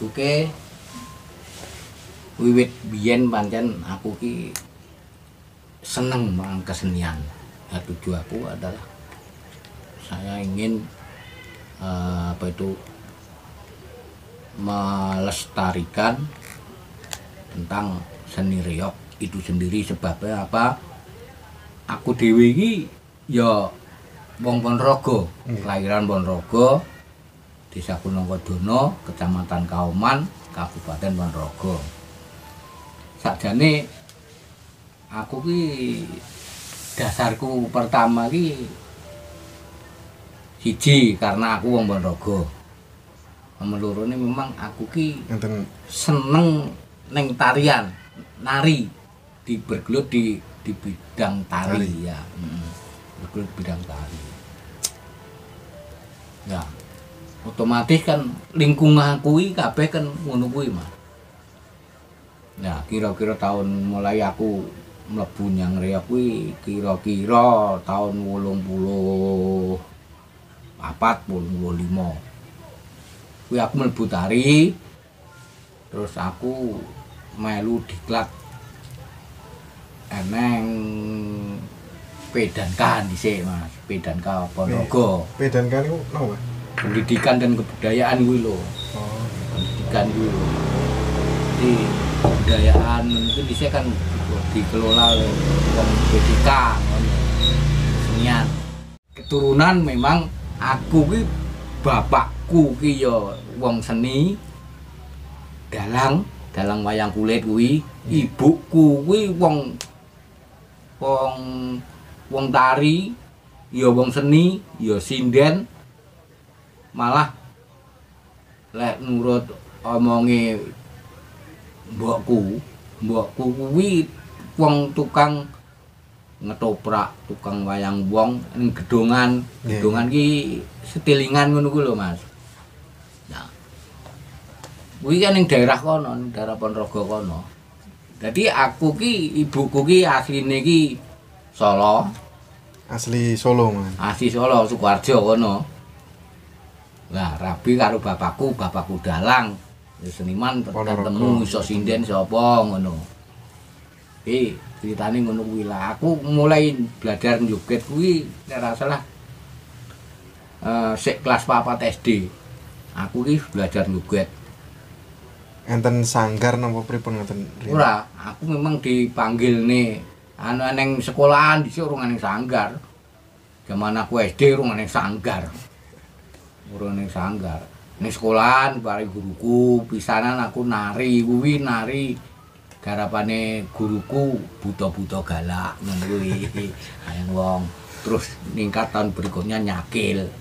Oke, wiwit biyen pancen aku ki seneng marang kesenian. Ya, tujuan aku adalah saya ingin melestarikan tentang seni reog itu sendiri. Sebabnya apa? Aku dhewe iki ya wong Ponorogo, kelahiran Ponorogo, Desa Gunungkodono, Kecamatan Kauman, Kabupaten Ponorogo. Sakjane aku ki dasarku pertama ki siji karena aku wong Ponorogo. Nomor loro ini memang aku ki seneng neng tarian, nari, bergelut di bidang tari. Ya. Bergelut di bidang tari. Ya. Otomatis kan lingkungan kuwi kabeh kan ngono kuwi, Mas. Nah, kira-kira tahun mulai aku mlebu nyang reog kuwi kira-kira tahun 84 85. Kuwi aku mlebu tari. Terus aku melu diklat eneng Pedanka dhisik, Mas. Pedanka Ponorogo. Pedanka niku napa? Pendidikan dan kebudayaan gue loh. Pendidikan gue. Jadi kebudayaan itu bisa kan dikelola oleh pendidikan, kesenian. Keturunan memang aku ki bapakku ki ya wong seni, dalang wayang kulit kuwi, ibuku kuwi wong tari, ya wong seni, ya sinden. Malah lek nurut omonge mbokku kuwi wong tukang ngetoprak, tukang wayang wong ning gedongan. Gedongan ki setilingan ngono kuwi lho, Mas. Nah. Kuwi kan ning daerah kono, ning daerah Ponorogo kono. Dadi aku ki ibuku ki asline ki Solo. Asli Solo, Mas. Asli Solo, Sukoharjo kono. Lah, rabi karo bapakku dalang. Seniman ketemu iso sinden sapa ngono. Ceritane ngono kuwi lah. Aku mulai belajar njoget kuwi ora salah sik kelas 4 SD. Aku ki belajar njoget. Enten sanggar napa pripun ngoten? Ora, aku memang dipanggilne neng sekolahan dhisik urung neng sanggar. Zaman aku SD urung neng sanggar. Urung ning sanggar. Ning sekolahan bareng guruku, pisanan aku nari garapane guruku buta-buta galak ngono kuwi. Ayang wong. Terus ningkat tahun berikutnya nyakil.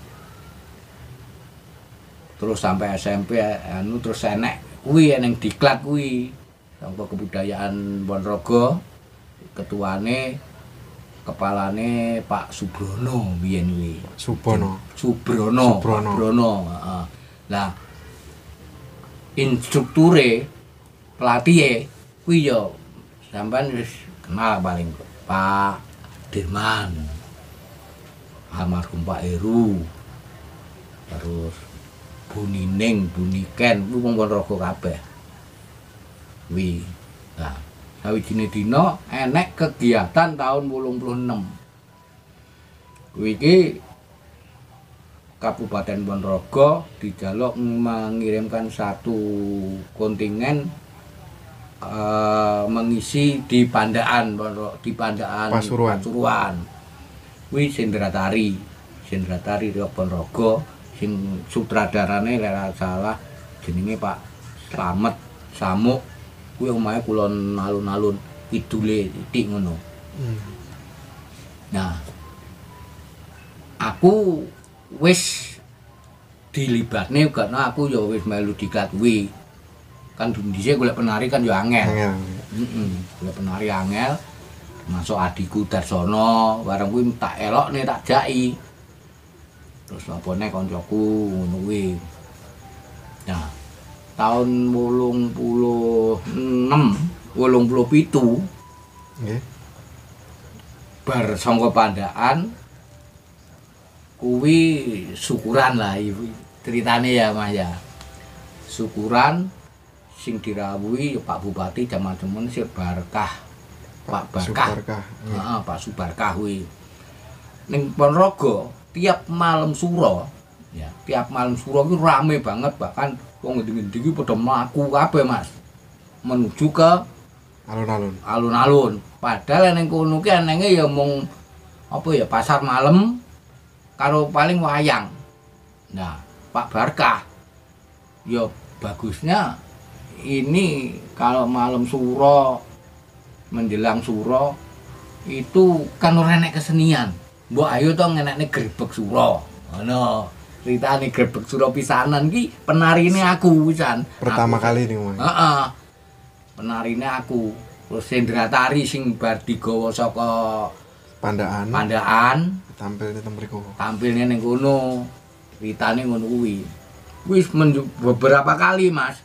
Terus sampai SMP terus enek kuwi ning diklat kuwi. Sangka kebudayaan Ponorogo. Ketuane kepalane Pak Subrono biyen kuwi. Subrono. Heeh. Lah instrukture pelatih kuwi ya sampean wis kenal paling Pak Dirman. Almarhum Pak Heru. Terus Bu Nining, Bu Niken, kuwi wong Ponorogo kabeh. Kuwi. Nah, sawijine dina enek kegiatan tahun 86. Kuwi iki Kabupaten Ponorogo dijaluk mengirimkan satu kontingen mengisi di Pandaan Pasuruan. Kuwi sendratari reog Ponorogo sing sutradarane lek ora salah jenenge Pak Slamet Samuk. Kuwi omahe kulon alun-alun kidule titik ngono. Nah, aku wis dilibatne karena aku ya wis melu diklat kuwi. Kan dhisik golek penari kan ya angel. Golek penari angel. Masuk adikku Darsono, bareng kuwi tak elokne tak jaki. Terus apane kancaku ngono kuwi. Nah, tahun 87 nggih. Bar sangka Pandaan kuwi syukuran lah ceritane ya Mas ya. syukuran sing dirawuhi ya Pak Bupati jaman semen sik Barkah. Pak Barkah. Heeh, Pak Subarkah kuwi. Ning Ponorogo tiap malam suro ya, tiap malam suro itu rame banget, bahkan wong ngendi-ngendi iki padha mlaku kabeh Mas. Menuju ke alun-alun. Alun-alun. Padahal ning kono ki enenge ya mung apa ya pasar malam karo paling wayang. Nah, Pak Barkah ya bagusnya ini kalau malam suro menjelang suro itu kan ora enek kesenian. Mbok ayo to ngenekne grebeg suro. Ngono. Critane grebeg suro pisanan ki penarine aku pisan. Pertama kali nih, Mas. Heeh. Penarine aku. Terus Sendra Tari sing bar digawa saka Pandaan tampilnya teng mriku. Tampilnya ning kono. Critane ngono kuwi. Wis beberapa kali, Mas.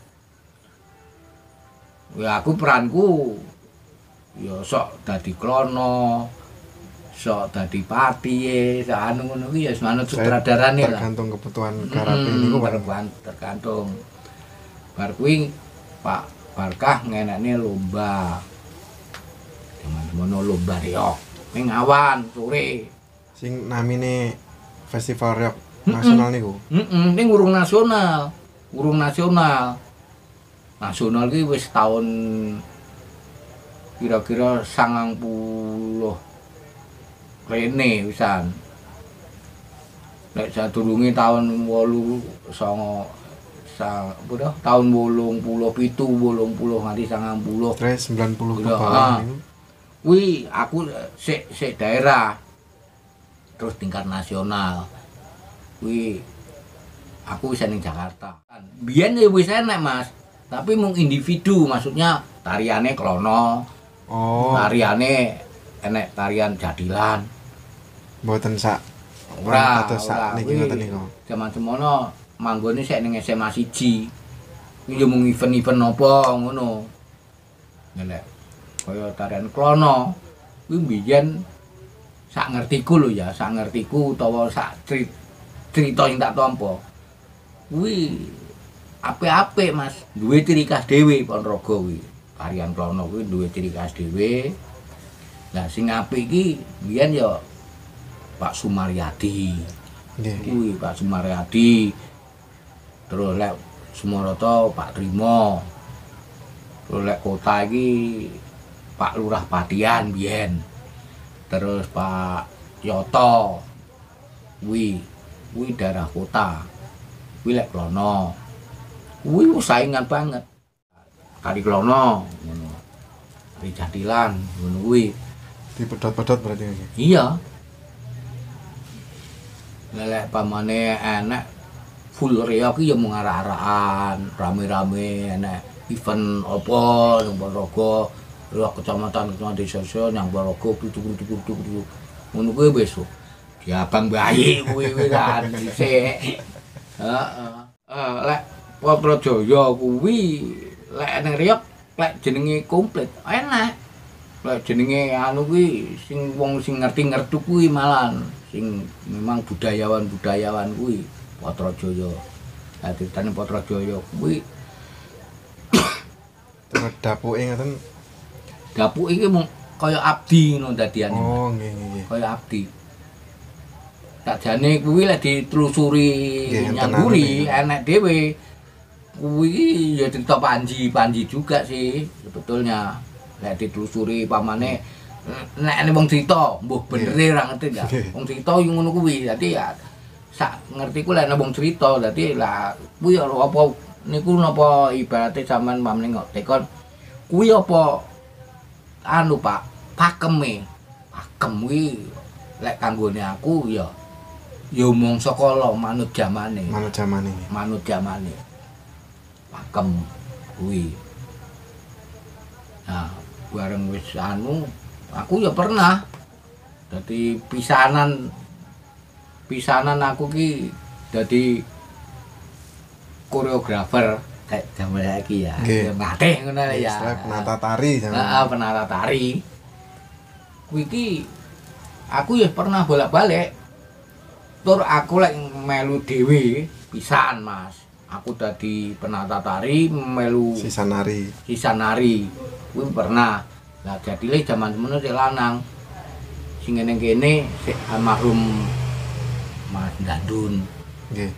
Ya aku peranku ya sok dadi klono, sok dadi patihe, sok anu ngono kuwi ya manut sutradarane lah. Tergantung kebutuhan karape niku tergantung. Bar kuwi Pak Barkah ngenekne lomba. Jaman-jaman lomba reog ning awan sore. Sing namine festival reog nasional niku. Ning urung nasional. Urung nasional. Nasional ki wis tahun kira-kira 90 rene wisan. Nek sadurunge tahun 89 tahun 87 nganti 90. Terus 90 ke bawah niku. Kuwi aku sik daerah. Terus tingkat nasional. Kuwi aku wis ning Jakarta. Biyen ya wis enek, Mas. Tapi mung individu, maksudnya tariane klono. Oh. Tariane enek tarian jadilan. Mboten sak Ora kados sak niki ngoten niku. Jaman semono manggone sik ning SMA 1. Iki yo mung event-event napa ngono. Nek kaya tarian klono kuwi mbiyen sak ngertiku lho ya, sak ngertiku utawa sak crita sing tak tampa. Kuwi apik-apik Mas, duwe ciri khas dhewe Ponorogo kuwi. Tarian klono kuwi duwe ciri khas dhewe. Lah sing apik iki biyen ya Pak Sumaryadi. Nggih. Kuwi Pak Sumaryadi. Terus lek Sumaroto Pak Trimo. Terus lek kota iki Pak Lurah Patian biyen. Terus Pak Yoto. Kuwi daerah kota. Kuwi lek klono. Kuwi saingan banget. Tari klono ngono. Tari jadilan ngono kuwi. Dipedhot-pedhot berarti iki. Iya. Lek pamane enek full reog iki ya mung arah-arahan, rame-rame enek event apa nang Ponorogo, kecamatan desa nang Ponorogo kudu ngono kuwi wis. Ya Bang Bayi kuwi kan dhisik. Heeh. Lek Potrojaya kuwi lek ning reog lek jenenge komplit enak. Lek jenenge anu kuwi sing wong sing ngerti-ngerti kuwi malan sing memang budayawan kuwi Potrojaya. Lah ditane Potrojaya kuwi terus dapuke ngoten. Dapuk iki mung kaya abdi ngono dadiane. Oh, nggih. Kaya abdi. Sakjane kuwi lek ditelusuri nyangguri enek dhewe. Kuwi ya cerita Panji juga sih sebetulnya. Lek ditelusuri pamane nek wong crita mbuh bener ora ngerti ya. Wong crita yo ngono kuwi. Dadi ya sak ngertiku lek wong crita dadi lah kuwi apa niku napa ibarate sampean pamane tekon kuwi apa anu Pak pakeme. Pakem kuwi lek kanggone aku ya mung saka manut jamane. Manut jamane. Pakem kuwi. Nah, bareng wis anu, aku ya pernah dadi pisanan aku ki dadi koreografer kayak jaman saiki ya. Ngatih ngono ya. Penata tari jaman. Heeh, penata tari. Kuwi ki aku ya pernah bolak-balik. Tur aku lek melu dhewe pisan, Mas. aku dadi penata tari melu Sisanari. Sisanari. Kuwi pernah. Lah jadile jaman semono sik lanang. Sing ning kene sik almarhum Mas Dandun. Nggih.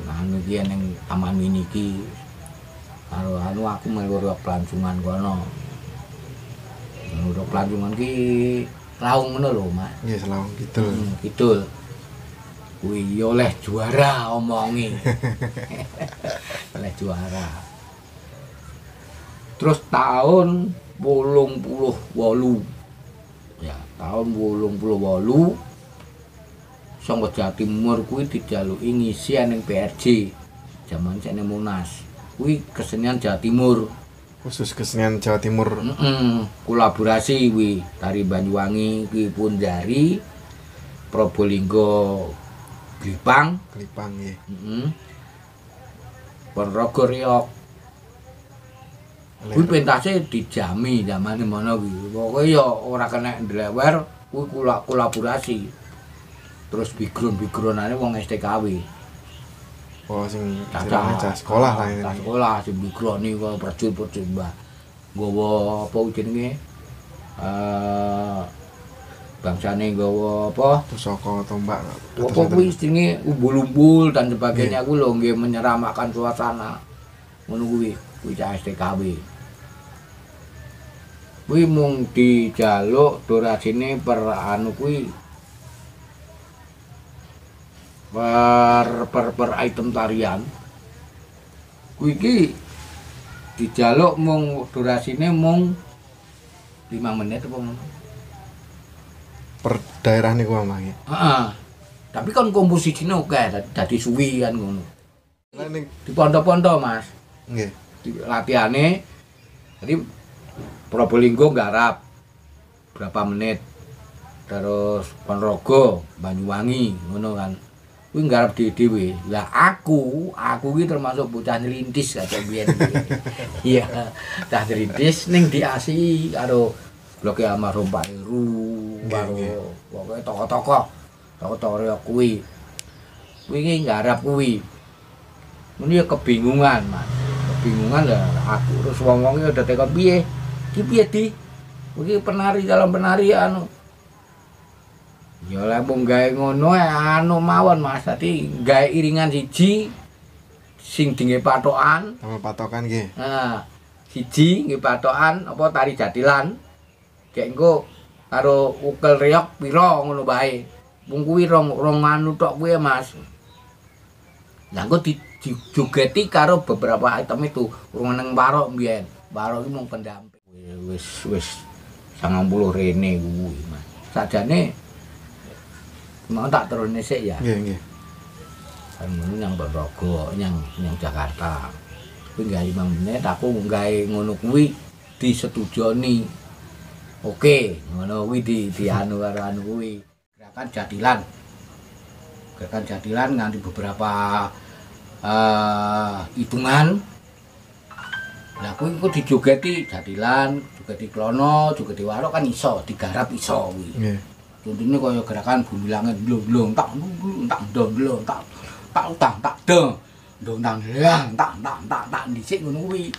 Anu iki ning Taman Mini iki. Karo anu aku melu rock pelancongan kono. Rock pelancongan ki Laung ngono lho, Mas. Nggih, Selawung Kidul. Kidul. Kuwi oleh juara omongi. Oleh juara. Terus tahun 88. Ya, tahun 88 saka Jawa Timur kuwi dijaluki ngisi ning PRJ. Jaman sakne Monas. Kuwi kesenian Jawa Timur. Khusus kesenian Jawa Timur. Kolaborasi kuwi tari Banyuwangi kuwi Punjari, Probolinggo Glipang, nggih. Ponorogo Riok. Kuwi pentase dijami zamane mono kuwi. Pokoke ya ora kena ndlewer, kuwi kolaborasi. Terus background-backgroundane wong STKW. Oh, sing cah sekolah lah ini. Sekolah sing background iki perjul-perjul mbah. Nggawa apa jenenge? Bangsane nggawa apa? Pusaka tombak. Apa kuwi jenenge umbul-umbul dan sebagainya aku lho nggih menyeramakan suasana. Ngono kuwi cah STKW. Kuwi mung dijaluk durasine per anu kuwi per item tarian. Kuwi iki dijaluk mung durasine mung 5 menit apa ngono. Per daerah niku mangke. Heeh. Tapi kan komposisine akeh dadi suwi kan ngono. Di pondok-pondok, Mas. Nggih. Latihane jadi Probolinggo nggarap berapa menit. Terus Ponorogo, Banyuwangi ngono kan. Kuwi nggarap dhewe. Lah aku iki termasuk bocah nrintis kaya biyen. Iya, cah nrintis ning diasi karo bloke almarhum Pak Heru, karo pokoke tokoh-tokoh Riok kuwi. Kuwi iki nggarap kuwi. Muni ya kebingungan, Mas. Kebingungan lah aku terus wong-wonge udah tekon piye? Ki piye di? Kuwi penari calon penari anu. Ya lek mung gawe ngono anu mawon Mas, dadi gawe iringan siji sing dinge patokan. Sama patokan nggih. Nah, siji nggih patokan apa tari jatilan. Kayak engko karo ukel riok pira ngono bae. Mung kuwi rong anu tok kuwi Mas. Lah engko dijogeti karo beberapa item itu. Urung nang barok mbiyen. Barok iki mung pendamping. Wis 90 rene kuwi Mas. Sajane mau tak turun sik ya. Nggih. Kan nyang Ponorogo, nyang Jakarta. Kuwi gawe 5 menit aku gawe ngono kuwi disetujoni. Oke, ngono kuwi di anu karo anu kuwi. Gerakan jadilan nganti beberapa hitungan. Lah kuwi engko dijogeti jadilan, jogeti klono, jogeti warok kan iso, digarap iso kuwi. Nggih. Contohnya kaya gerakan bumi langit blong tak dong tak dhisik ngono kuwi.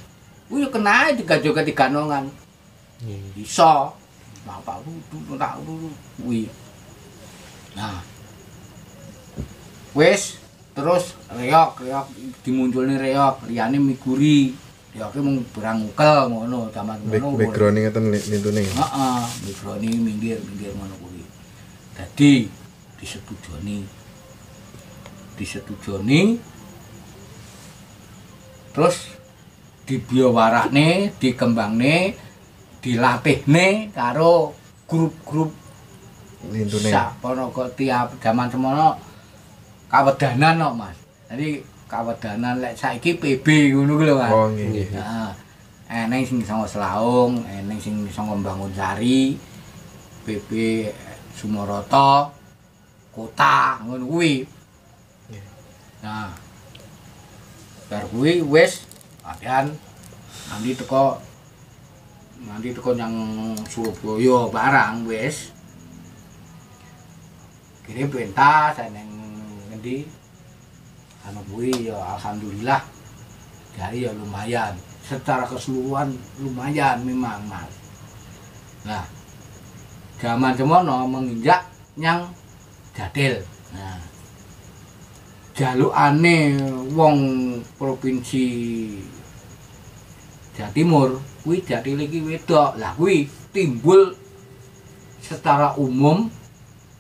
Kuwi kena digajoke ganongan. Iso. Tak kuwi. Nah. Wis terus reok dimunculne reok, liyane miguri. Reoke mung berang ukel ngono jaman ngono. Background ngeten lintune. Heeh, background minggir ngono kuwi. Dadi disetujoni terus dibiawarakne, dikembangne, dilatihne karo grup-grup lintune. Sapono kok tiap jaman semono kawedanan kok Mas. Jadi kawedanan lek saiki PB ngono ku lho Mas. Oh nggih. Heeh. Eneng sing sanga Selaung, eneng sing sanga Bangunsari, PB Sumoroto, Kota ngono kuwi. Nah. Bar kuwi wis latihan nanti teko yang Surabaya barang wis. Kirim pentas nang ngendi? anu kuwi ya alhamdulillah dari ya lumayan, secara keseluruhan lumayan memang Mas. Nah, zaman semono menginjak nyang jadil. Nah, jalukane wong provinsi Jawa Timur kuwi jadil iki wedok. Lah kuwi timbul secara umum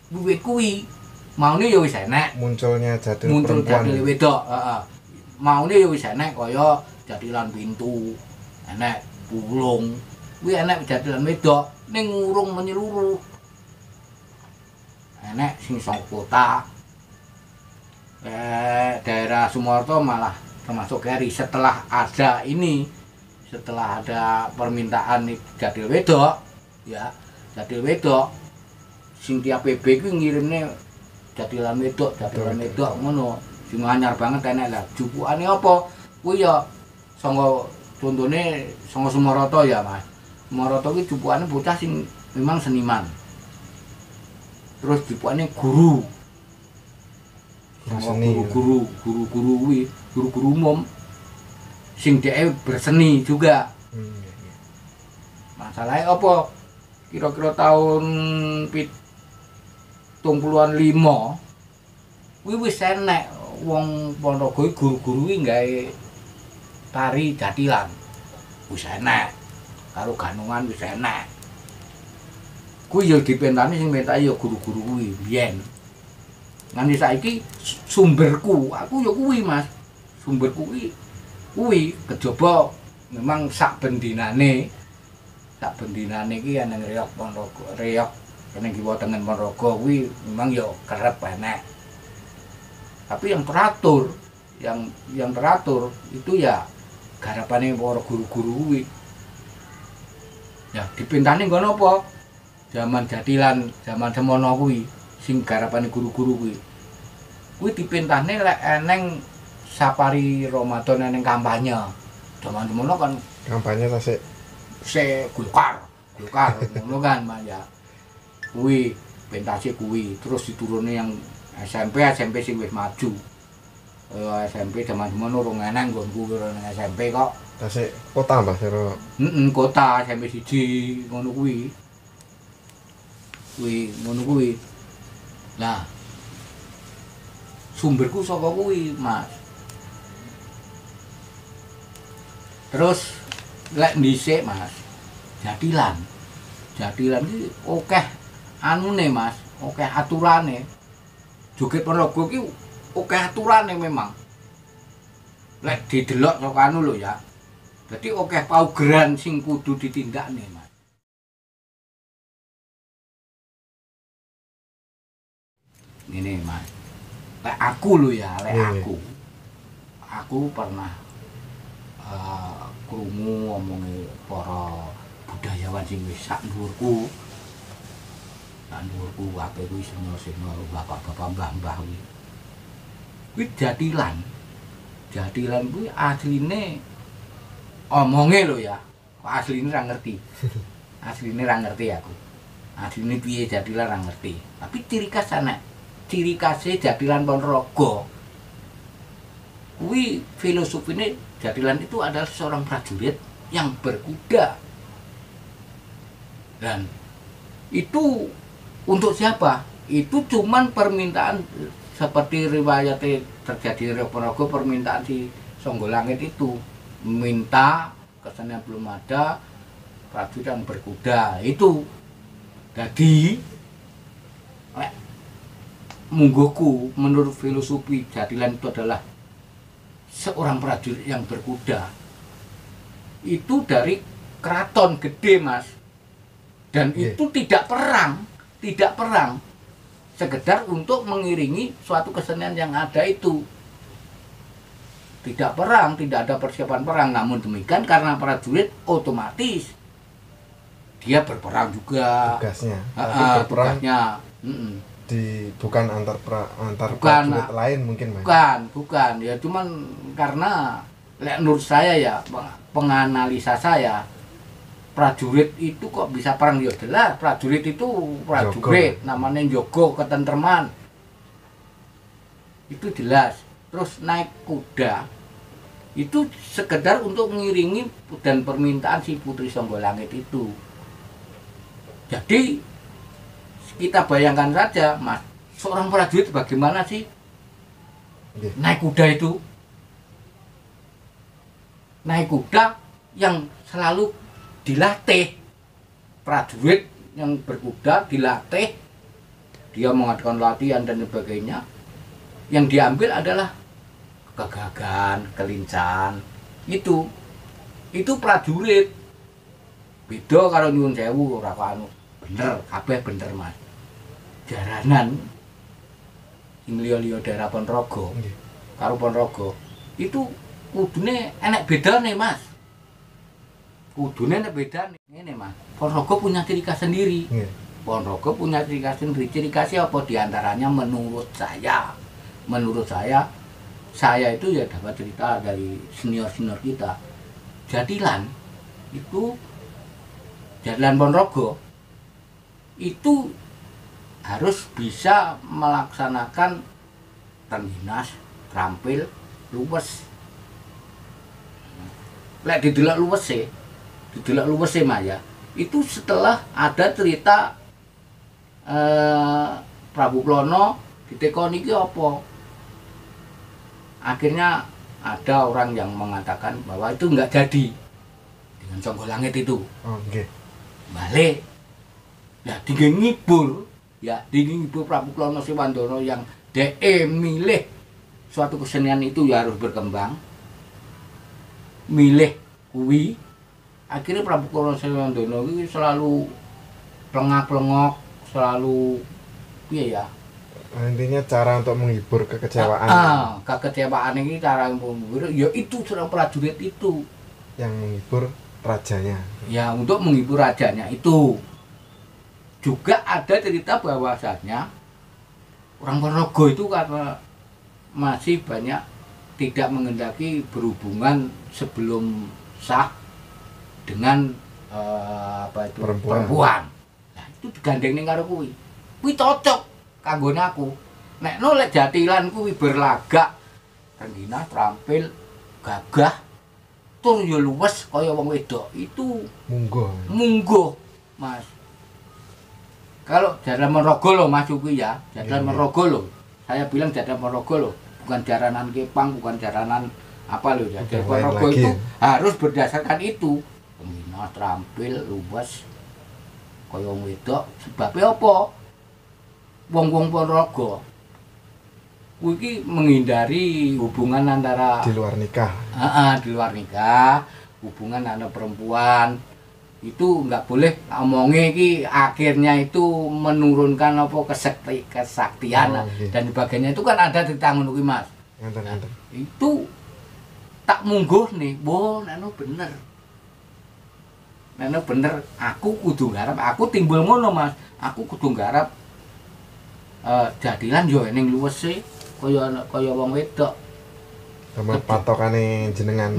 wiwit kuwi maune ya wis enek munculnya jadil muncul perempuan. jadil wedok, heeh. Maune ya wis enek kaya jadilan pintu, enek pulung. Kuwi enek jadilan wedok ning urung menyeluruh. Enek sing saka kota. Daerah Sumarto malah termasuk keri setelah ada permintaan jadil wedok, ya jadil wedok sing tiap PB ku ngirimne jadilan wedok ngono sing anyar banget enek lah. Jupukane apa kuwi ya sanga contone sanga Sumarata ya Mas. Sumarata kuwi jupukane bocah sing memang seniman, terus jupukane guru guru kuwi guru umum sing dhek berseni juga. Masalahnya apa? Kira-kira tahun 75 kuwi wis enek wong Ponorogo guru-guru kuwi gawe tari jadilan. Wis enek. Karo ganungan wis enek. Kuwi ya dipentani sing mentake ya guru-guru kuwi biyen. Nganti saiki sumberku, aku ya kuwi Mas. Sumberku kuwi kejaba memang sak bendinane iki ana Reog Ponorogo, Reog ning Kiwa Tengen Ponorogo kuwi memang ya kerep enek. Tapi yang teratur, yang teratur itu ya garapane para guru-guru kuwi. Ya dipintani ngono apa? Zaman jadilan, zaman semono kuwi sing garapane guru-guru kuwi. Kuwi dipintane lek eneng sapari Ramadan eneng kampanye. Zaman semono kan Kampanye ta sik? Golkar ngono kan Mas ya. Kuwi pentase kuwi, terus diturune yang SMP sing wis maju. SMP zaman semono urung eneng nggonku karo nang SMP kok. Ta sik kota Mbah Sero. Kota SMP 1 ngono kuwi. Ngono kuwi. Lah sumberku saka kuwi, Mas. Terus lek dhisik, Mas. Jadilan iki akeh anune, Mas. Akeh aturane. Joget Ponorogo ki akeh aturane memang. Lek didelok saka anu lho ya. Dadi akeh paugeran sing kudu ditindakne, Mas. Ini Mas, lek aku lho ya, aku pernah krungu omonge para budayawan sing wis sak dhuwurku, kabeh kuwi senior bapak-bapak mbah-mbah kuwi. Kuwi jadilan kuwi asline omonge lho ya, asline ra ngerti. Asline ra ngerti aku. Asline piye jadilan ra ngerti. Tapi ciri khas anak. Ciri khasnya jadilan Ponorogo kuwi filosofine jadilan itu adalah seorang prajurit yang berkuda, dan itu untuk siapa? Itu cuman permintaan seperti riwayat terjadi di Ponorogo, permintaan si Songgolangit itu minta kesannya belum ada prajurit yang berkuda itu. Jadi mungguhku menurut filosofi jadilan itu adalah seorang prajurit yang berkuda itu dari keraton gede, Mas, dan itu tidak perang, sekedar untuk mengiringi suatu kesenian yang ada itu. Tidak perang, tidak ada persiapan perang, namun demikian karena prajurit otomatis dia berperang juga tugasnya. Tugasnya bukan antar prajurit lain mungkin, Mas. Bukan ya, cuman karena menurut saya ya, penganalisa saya, prajurit itu kok bisa perang ya jelas. Prajurit itu prajurit, namanya njogo ketentraman, itu jelas. terus naik kuda itu sekedar untuk mengiringi dan permintaan si Putri Songgolangit itu. Jadi kita bayangkan saja Mas, seorang prajurit bagaimana sih naik kuda itu, naik kuda yang selalu dilatih. Prajurit yang berkuda dilatih, dia mengadakan latihan dan sebagainya. Yang diambil adalah kegagahan, kelincahan. Itu prajurit. Beda karo nyuwun sewu ora anu. Bener, kabeh bener Mas. Jaranan sing liya-liya daerah Ponorogo karo Ponorogo itu kudune enek bedane Mas. Kudune enek bedane ngene Mas. Ponorogo punya ciri khas sendiri. Ponorogo punya ciri khas sendiri. Ciri khasnya apa diantaranya menurut saya itu ya dapat cerita dari senior-senior kita. Jadilan Ponorogo itu harus bisa melaksanakan Rengginas, Trampil, Luwes. Lek didelok luwese Maya. Itu setelah ada cerita Prabu Plono ditekoni iki apa? Akhirnya ada orang yang mengatakan bahwa itu enggak jadi dengan Songgolangit itu. Balik. Ya ngibur Prabu Plono Siwandono yang milih suatu kesenian itu ya harus berkembang. Milih kuwi. Akhirnya Prabu Plono Siwandono itu selalu plengak-plengok, selalu ya. Intinya cara untuk menghibur kekecewaan. Kekecewaan ini cara menghibur, ya itu seorang prajurit itu yang menghibur rajanya. Ya, untuk menghibur rajanya itu. Juga ada cerita bahwasanya orang Ponorogo itu karena masih banyak tidak mengendaki berhubungan sebelum sah dengan perempuan. Nah, itu digandeng ning karo kuwi. Kuwi cocok kanggone aku. Nek lek Jatilan kuwi berlagak Rengginas, Trampil, gagah, tur yo luwes kaya wong wedok. Itu munggo, Mas. Kalau Jaranan Ponorogo lho Mas kuwi ya, Jaranan Ponorogo lho. Saya bilang Jaranan Ponorogo lho, bukan jaranan Kepang, bukan jaranan apa lho. Jaranan Ponorogo itu harus berdasarkan itu. Rengginas, Trampil, luwes kaya wong wedok. Sebabnya apa? Wong-wong Ponorogo iki menghindari hubungan antara di luar nikah. Di luar nikah, hubungan antara perempuan itu nggak boleh ngomongnya iki akhirnya itu menurunkan apa kesaktian dan sebagainya itu kan ada di tangan kuwi Mas. Itu tak mungguh nih, nano bener. Aku kudu garap, aku timbul ngono Mas. Aku kudu garap Jadilan yo ning luwese kaya wong wedok. Sama patokane jenengan.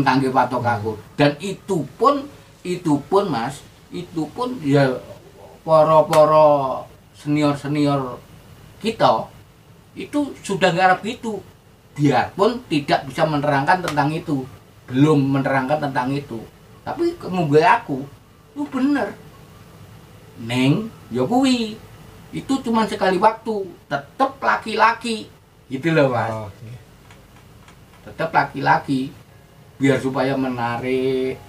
Kangge patok aku. Dan itu pun Mas, itu pun ya para senior kita itu sudah garap gitu. Biarpun tidak bisa menerangkan tentang itu, belum menerangkan tentang itu. Tapi kemudian aku itu bener. Neng, ya kuwi. Itu cuma sekali waktu, tetap laki-laki. Gitu loh Mas. Tetap laki-laki. Biar supaya menarik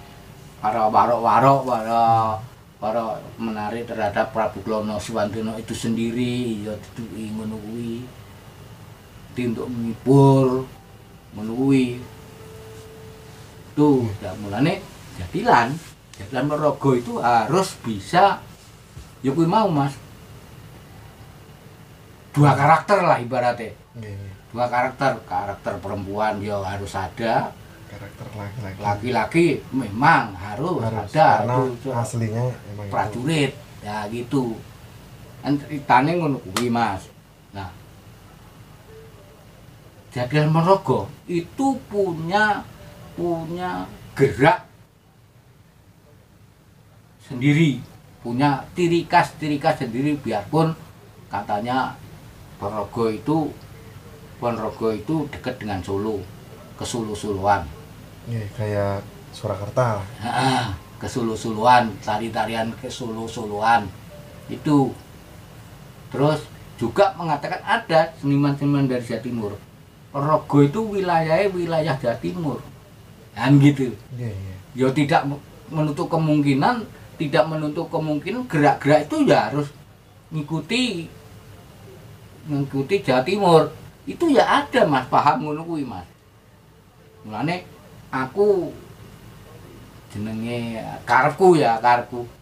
para warok-warok, para menarik terhadap Prabu Plono Siwandono itu sendiri. Ya itu ngono kuwi. Untuk menghibur, ngono kuwi. Tuh, mulane Jadilan Ponorogo itu harus bisa ya kuwi mau Mas. Dua karakter lah ibaratnya. Dua karakter perempuan ya harus ada. Karakter laki-laki memang harus ada. Karena aslinya emang prajurit itu. Ya gitu. Kan ceritane ngono kuwi Mas. Nah, Jadilan Ponorogo itu punya gerak sendiri, punya ciri khas sendiri. Biarpun katanya Ponorogo itu Ponorogo itu dekat dengan Solo, ke Solo-Soloan. Iya, kayak Surakarta. Ke Solo-Soloan, tari-tarian ke Solo-Soloan itu. Terus juga mengatakan ada seniman-seniman dari Jawa Timur. Ponorogo itu wilayah Jawa Timur, kan gitu. Iya, iya. Ya tidak menutup kemungkinan gerak-gerak itu ya harus ngikuti Jawa Timur. Itu ya ada Mas, paham ngono kuwi Mas. Mulane aku jenenge karepku,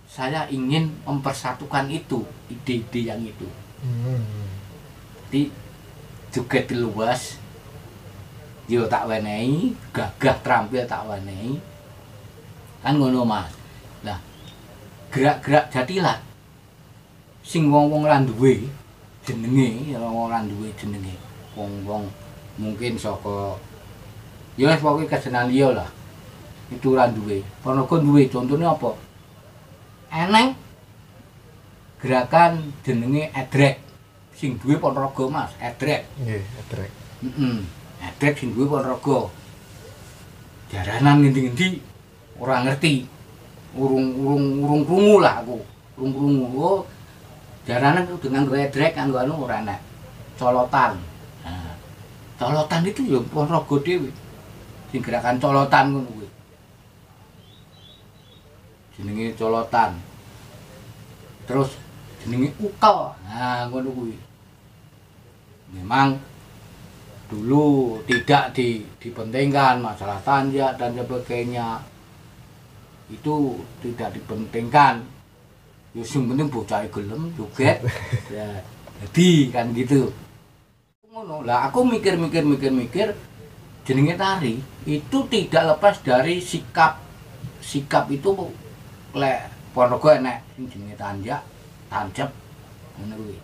saya ingin mempersatukan itu, ide-ide yang itu. Jadi joget luas yo tak wenehi, gagah terampil tak wenehi. Kan ngono Mas. Lah gerak-gerak jadilah sing wong-wong ra duwe jenenge, wong ra duwe jenenge. Wong-wong mungkin saka ya wis pokoke kesenal liya lah. Itu ra duwe. Ponorogo duwe, contohnya apa? Eneng gerakan jenenge edrek. Sing duwe Ponorogo Mas, edrek. Nggih, edrek. Edrek sing duwe Ponorogo. Jaranan ngendi-endi ora ngerti. Urung krungu lah aku. Urung krungu. Oh, jaranan dengan edrek kanggo anu ora enak. Colotan. Nah, colotan itu ya Ponorogo dhewe. Sing gerakan colotan ngono kuwi. Jenenge colotan. Terus jenenge ukel. Nah, ngono kuwi. Memang dulu tidak dipentingkan masalah tanjak dan sebagainya. Itu tidak dipentingkan. Ya sing penting bocah gelem joget. Ya, jadi kan gitu. Ngono. Lah aku mikir jenenge tari itu tidak lepas dari sikap itu lek Ponorogo enek sing jenenge tanjak, tancep ngono kuwi.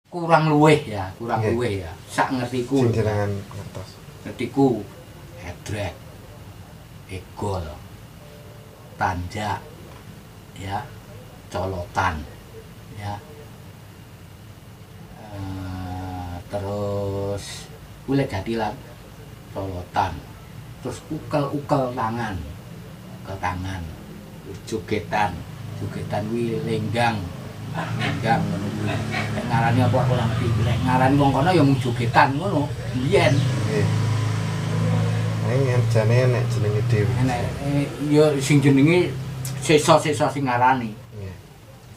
Kurang luweh ya. Sak ngertiku. Sing jenengan ngertos. Ngertiku edrek, egol, tanjak, ya, colotan, ya. Terus kuwi jadilan colotan. Terus ukel tangan. Jogetan kuwi lenggang ngono kuwi. Nek ngarani apa ora ngerti. Nek ngarani wong kono ya mung jogetan ngono. Biyen. Nggih. Nek jane nek jenenge dhewe. Nek ya sing jenenge sesa-sesa sing ngarani. Nggih.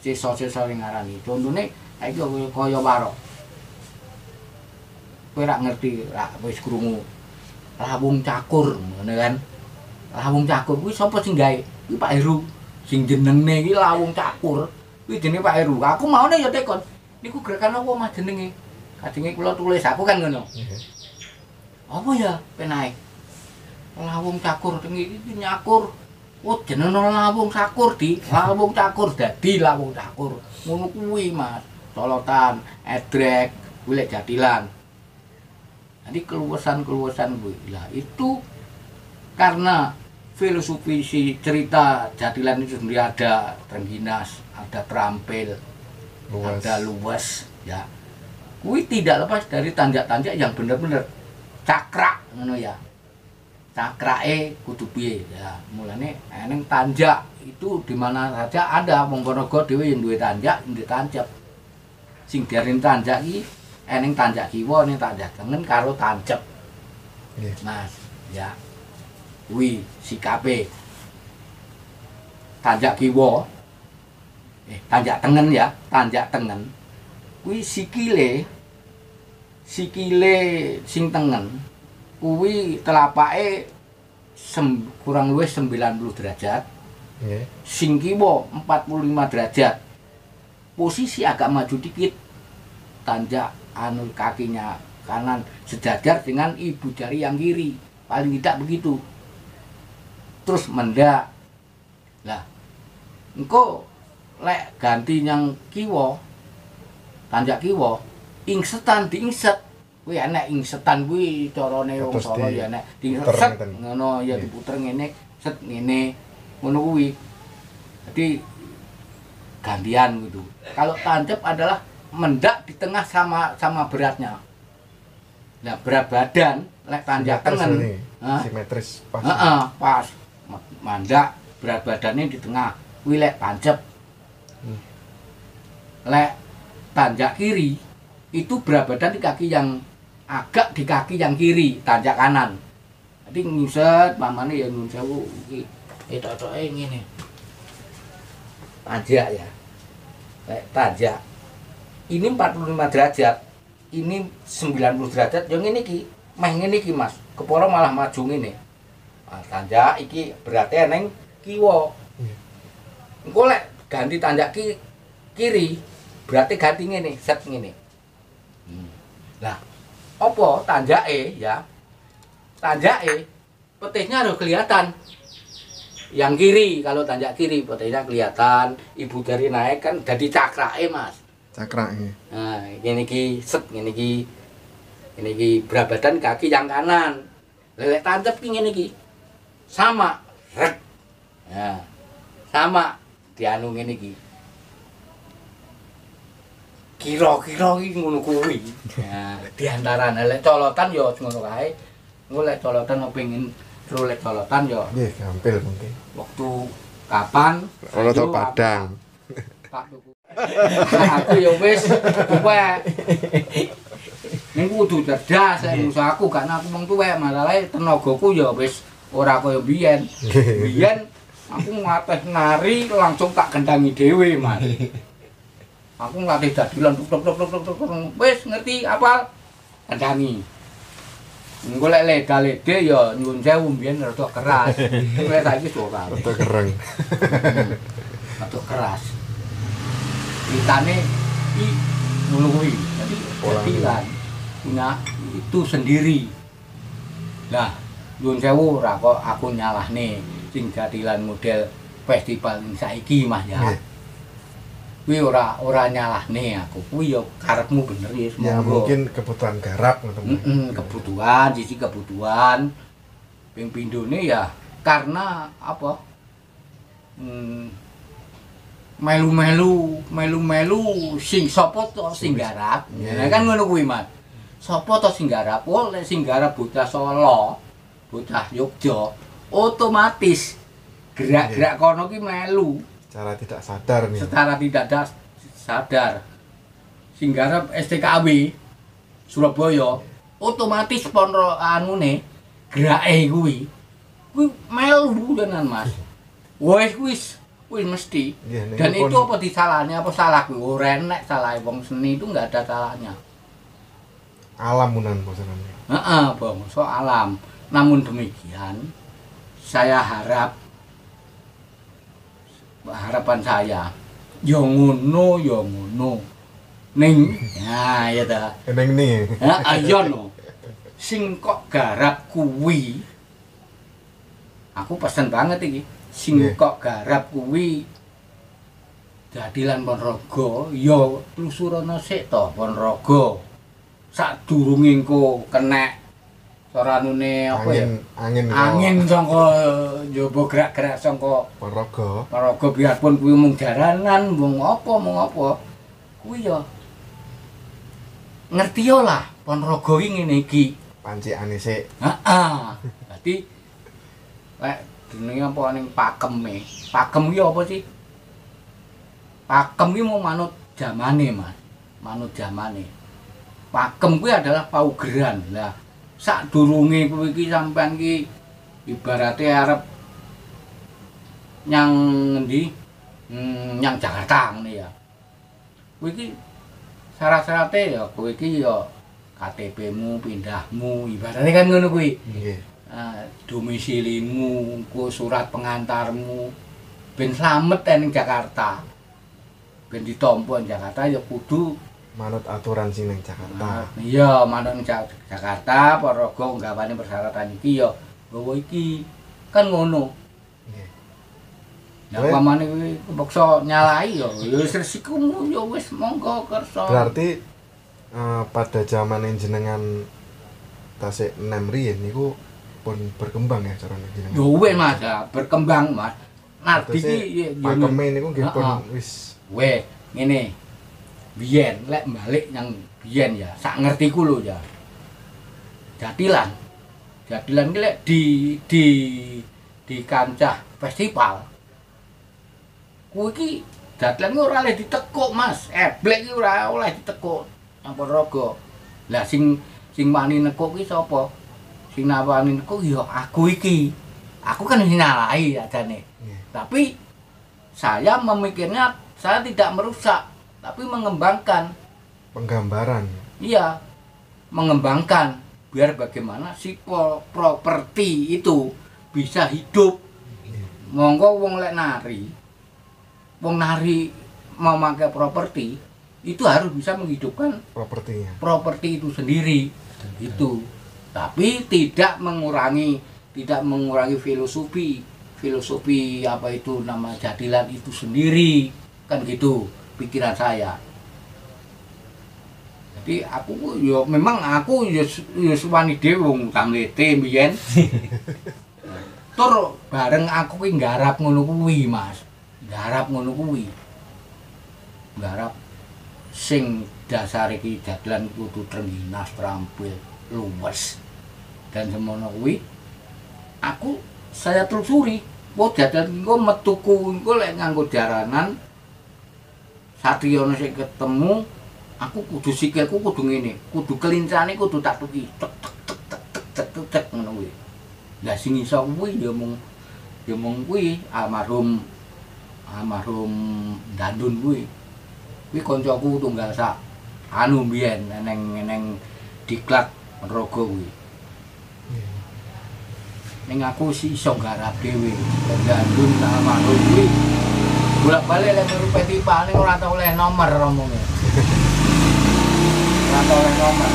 Sesa-sesa sing ngarani. Contone saiki kaya warok. Kowe ra ngerti, ra wis krungu Lawung Cakur ngono kan. Lawung Cakur kuwi sapa sing gawe? Kuwi Pak Heru. Sing jenenge iki Lawung Cakur. Kuwi jenenge Pak Heru. Aku maune ya tekon. Niku gerakan apa Mas jenenge? Kadenge kula tulis aku kan ngono. Apa ya penae? Lawung Cakur iki nyakur. Oh jenenge Lawung Cakur di. Lawung Cakur dadi Lawung Cakur. Ngono kuwi Mas. Colotan, edrek, golek jadilan. Jadi keluasan kuwi. Lah itu karena filosofi si cerita jadilan itu sendiri ada Trengginas, ada terampil, ada luas, ya. Kuwi tidak lepas dari tanjak-tanjak yang bener-bener cakrak ngono ya. Cakrake kudu piye ya. Mulane eneng tanjak itu di mana saja ada wong Ponorogo dhewe yang duwe tanjak, duwe tancep. Sing diarani tanjak iki eneng tanjak kiwa, ning tanjak tengen karo tancep. Nggih. Mas, ya. Kuwi sikape. Tanjak kiwa. Tanjak tengen ya, tanjak tengen. Kuwi sikile sing tengen kuwi telapake kurang luwih 90 derajat. Nggih. Sing kiwa 45 derajat. Posisi agak maju dikit. Tanjak anu kakinya kanan sejajar dengan ibu jari yang kiri, paling tidak begitu. Terus mendak. Lah, engko lek ganti yang kiwa, tanjak kiwa, ingsetan diingset. Kuwi enek ingsetan kuwi carane wong Solo ya enek diingset ngono ya diputer ngene, set ngene. Ngono kuwi. Dadi gantian gitu. Kalau tancap adalah mendak di tengah sama beratnya. Nah, berat badan lek tanjak tengen simetris pas. Pas. Mandak berat badannya di tengah. Kuwi lek tancap. Lek tanjak kiri itu berat badan di kaki yang agak di kaki yang kiri, tanjak kanan. Jadi nguset mamane ya nyun sewu iki. Tok-toke ngene. Tanjak ya. Lek tanjak ini 45 derajat, ini 90 derajat, yang ini ki, meh ngene iki Mas, kepala malah maju ngene. Nah, tanjak iki berarti neng kiwa. Engko lek ganti tanjak kiri, berarti ganti ngene, set ngene. Lah, apa tanjake ya? Tanjake petisnya harus kelihatan. Yang kiri, kalau tanjak kiri petisnya kelihatan, ibu dari naik kan jadi cakrake Mas. Cakrak ini. Nah, ini ki set ini ki berat badan kaki yang kanan. Lelek tancap ki ngene iki. Sama. Rek. Ya. Sama dianu ngene iki. Kira-kira iki ngono kuwi. Ya, di antara lelek colotan ya ngono kae. Engko lek colotan pengen lek colotan ya. Nggih, gampil mungkin. Waktu kapan? Ono to Padang. Pak tuku. Aku ya wis tuwek. Ning kudu cerdas usaha aku karena aku wong tuwek masalahe tenagaku ya wis ora kaya biyen. Biyen aku ngateh nari langsung tak gendangi dhewe, Mas. Aku ngateh dadilan tuk wis ngerti apal gendangi. Engko lek lega-lege ya nyuwun sewu mbiyen rada keras. Nek saiki wis ora. Rada kereng. Rada keras. Ditane iki ngono kuwi. Jadi jadilan punya itu sendiri. Lah, nyuwun sewu ora kok aku nyalahne sing jadilan model festival saiki Mas ya. Kuwi ora nyalahne aku. Kuwi ya karepmu bener ya Ya mungkin kebutuhan garap ngoten. Kebutuhan, sisi kebutuhan. Ping pindhone ya karena apa? Melu-melu sing sapa to sing garap. Ya kan ngono kuwi, Mas. Sapa to sing garap? Oh, lek sing garap bocah Solo, bocah Yogya, otomatis gerak-gerak kono ki melu. Secara tidak sadar nih. Secara tidak sadar. Sing garap STKW Surabaya, otomatis ponro anune gerake kuwi melu tenan, Mas. Wis mesti. Dan itu apa disalahnya apa salah kuwi? Ora enek salahe wong seni itu enggak ada salahnya. Alam munan maksudnya. Heeh, Bang, so alam. Namun demikian, saya harapan saya ya ngono. Ning ya ya ta. Ning ni. Heeh, ya no. Sing kok garap kuwi. Aku pesen banget iki. Sing kok garap kuwi Jadilan Ponorogo ya tlusurana sik to Ponorogo. Sadurunge engko kenek soranune apa ya? Angin saka njaba gerak-gerak saka Ponorogo. Ponorogo biarpun kuwi mung jaranan, mung apa. Kuwi ya ngerti yo lah Ponorogo iki ngene iki. Pancikane sik. Heeh. Dadi lek jenenge apa ning pakeme. Pakem iki apa sih? Pakem iki mau manut zamane, Mas. Manut zamane. Pakem kuwi adalah paugeran. Lah sadurunge kuwi iki sampean iki ibarate arep nyang endi? Nyang Jakarta ngene ya. Kuwi iki syarat-syarate ya kowe iki ya KTP-mu, pindahmu, ibaratnya kan ngono kuwi. Nggih. Domisilimu, ku surat pengantarmu ben slamet ning Jakarta. Ben ditampa ning Jakarta ya kudu manut aturan sing ning Jakarta. Iya, manut ning Jakarta, Ponorogo nggawane persyaratan iki ya nggawa iki. Kan ngono. Nggih. Lah pamane kuwi kepaksa nyalahi ya wis resikomu ya wis monggo kersa. Berarti pada zaman jenengan tasik enem riyen niku pun berkembang ya carane jenengan. Yo wis Mas, berkembang Mas. Nardi iki pakeme niku nggih pun wis Weh, ngene. Biyen lek balik yang biyen ya, sak ngertiku lho ya. Jadilan. Jadilan ki lek di kancah festival. Kuwi ki jadilan ora oleh ditekuk, Mas. Eblek ki ora oleh ditekuk. Nang Ponorogo. Lah sing wani nekuk ki sapa? Sing nawani nekuk ya aku iki. Aku kan nyalahi ajane. Tapi saya memikirnya saya tidak merusak, tapi mengembangkan. Penggambaran. Iya, mengembangkan biar bagaimana si properti itu bisa hidup. Monggo wong lek nari, wong nari mau pakai properti itu harus bisa menghidupkan Propertinya. properti itu sendiri. Itu. Tapi tidak mengurangi filosofi apa itu nama jadilan itu sendiri, kan gitu pikiran saya. Jadi aku yo memang aku yo suwani dhewe wong tamlete mbiyen. Tur bareng aku ki nggarap ngono kuwi, Mas. Nggarap ngono kuwi. Nggarap sing dasare ki jadilan kudu trengginas, terampil, luwes. Dan semono kuwi saya telusuri. Oh jadilan engko metuku engko lek nganggo jaranan Satriyono sing ketemu aku kudu sikilku kudu ngene, kudu kelincane kudu tak tuki tek tek tek ngono kuwi. Lah sing iso kuwi ya mung kuwi almarhum Dandun kuwi. Kuwi kancaku tunggal sak anu mbiyen neng diklat Ponorogo kuwi. Ning aku sih iso garap dhewe. Dandun almarhum kuwi bolak-balik lek meru festival ning ora tau oleh nomor omonge. Ora tau oleh nomor.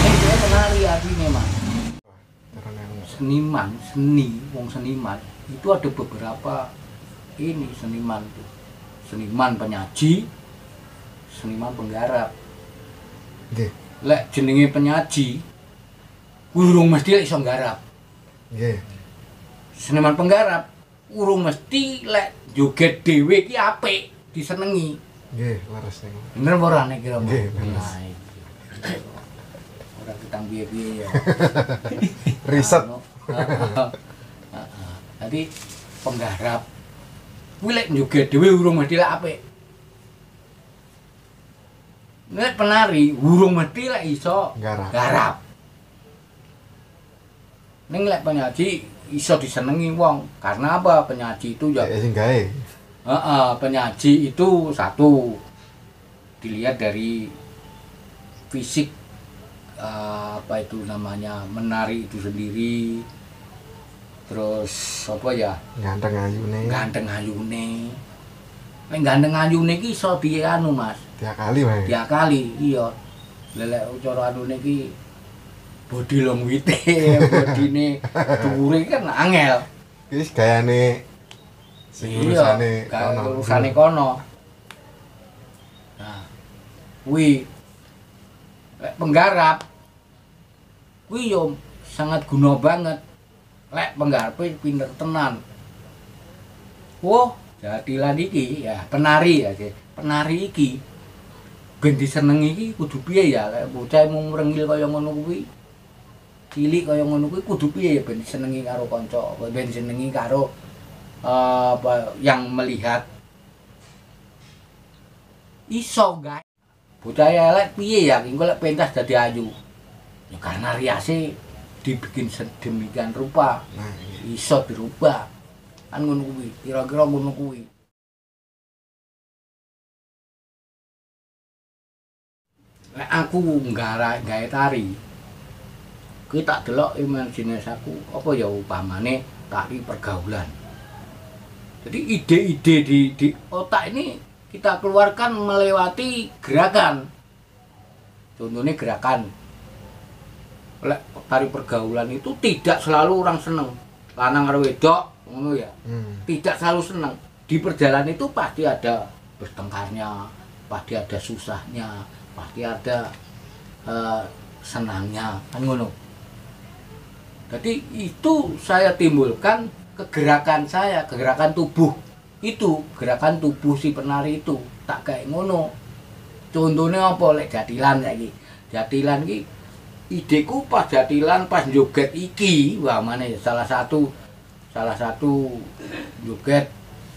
Ning dia penari asline, Mas. Wong seniman itu ada beberapa ini seniman tuh. Seniman penyaji, seniman penggarap. Nggih. Lek jenenge penyaji urung mesti iso nggarap. Nggih. Seniman penggarap urung mesti lek joget dhewe ki apik, disenengi. Nggih, laras niku. Bener apa ora nek kira? Nggih, leres. Ora ketang piye-piye ya. Riset. Jadi penggarap kuwi lek joget dhewe urung mesti lek apik. Nek penari urung mesti lek iso garap. Ning lek penyaji iso disenengi wong. Karena apa? Penyaji itu ya sing gawe. Penyaji itu satu dilihat dari fisik apa itu namanya menari itu sendiri. Terus apa ya? Ganteng ayune. Nek ganteng ayune iki iso dianu, Mas. Diakali wae. Diakali, iya. Lelek cara anune iki body long wite, bodine dhuwure kan angel. Wis gayane sing urusane kono. Urusane kono. Nah, kuwi lek penggarap kuwi yo sangat guna banget. Lek penggarepe pinter tenan. Wah, jadilan iki ya penari ya, penari iki ben disenengi iki kudu piye ya? Lek bocah mung mrengil kaya ngono kuwi. Cilik kaya ngono kuwi kudu piye ya ben disenengi karo kanca, ben disenengi karo yang melihat. Iso gawe. Bocah elek piye ya engko lek pentas dadi ayu. Ya karena riase dibikin sedemikian rupa. Nah, Iso dirubah. Kan ngono kuwi, kira-kira ngono kuwi. Lek aku gawe tari, kuwi tak delok imajinasi aku, apa ya upamane tari pergaulan. Jadi ide-ide di otak ini kita keluarkan melewati gerakan. Contohnya gerakan. Lek tari pergaulan itu tidak selalu orang seneng. Lanang karo wedok, ngono ya. Tidak selalu seneng. Di perjalanan itu pasti ada bertengkarnya, pasti ada susahnya, pasti ada senangnya, kan ngono. Jadi itu saya timbulkan kegerakan saya, kegerakan tubuh itu gerakan tubuh si penari itu tak kayak ngono. Contohnya apa lek jatilan saiki. Jatilan iki ideku pas jatilan pas joget iki, wah mana salah satu joget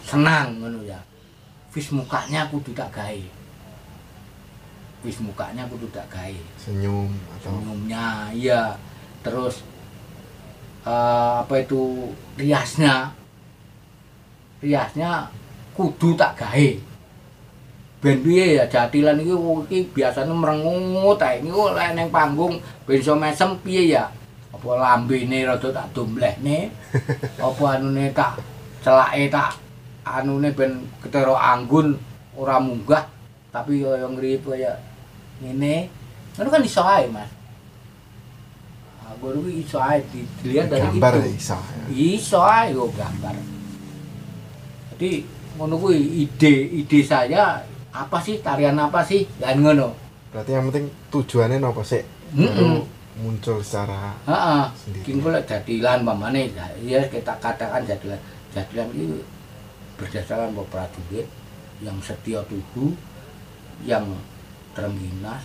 senang ngono ya. Wis mukanya kudu tak gawe. Senyum atau senyumnya, iya. Terus apa itu riasnya kudu tak gawe. Ben piye ya jatilan iki biasane mrengut ae niku lek ning panggung ben iso mesem piye ya. Apa lambene rada tak domblehne. Apa anune tak celake tak anune ben ketara anggun ora munggah tapi kaya ngrip kaya ngene. Ngono kan iso ae, Mas. Guru iso ae dilihat dari gambar itu. Iso. Iso ae kok gambar. Jadi ngono kuwi ide saya apa sih tarian apa sih dan ngono. Berarti yang penting tujuannya nopo sih? Baru muncul secara sendiri. King kula jadilan pamane ya kita katakan jadilan itu berdasarkan beberapa prajurit yang setia tubuh, yang terengginas,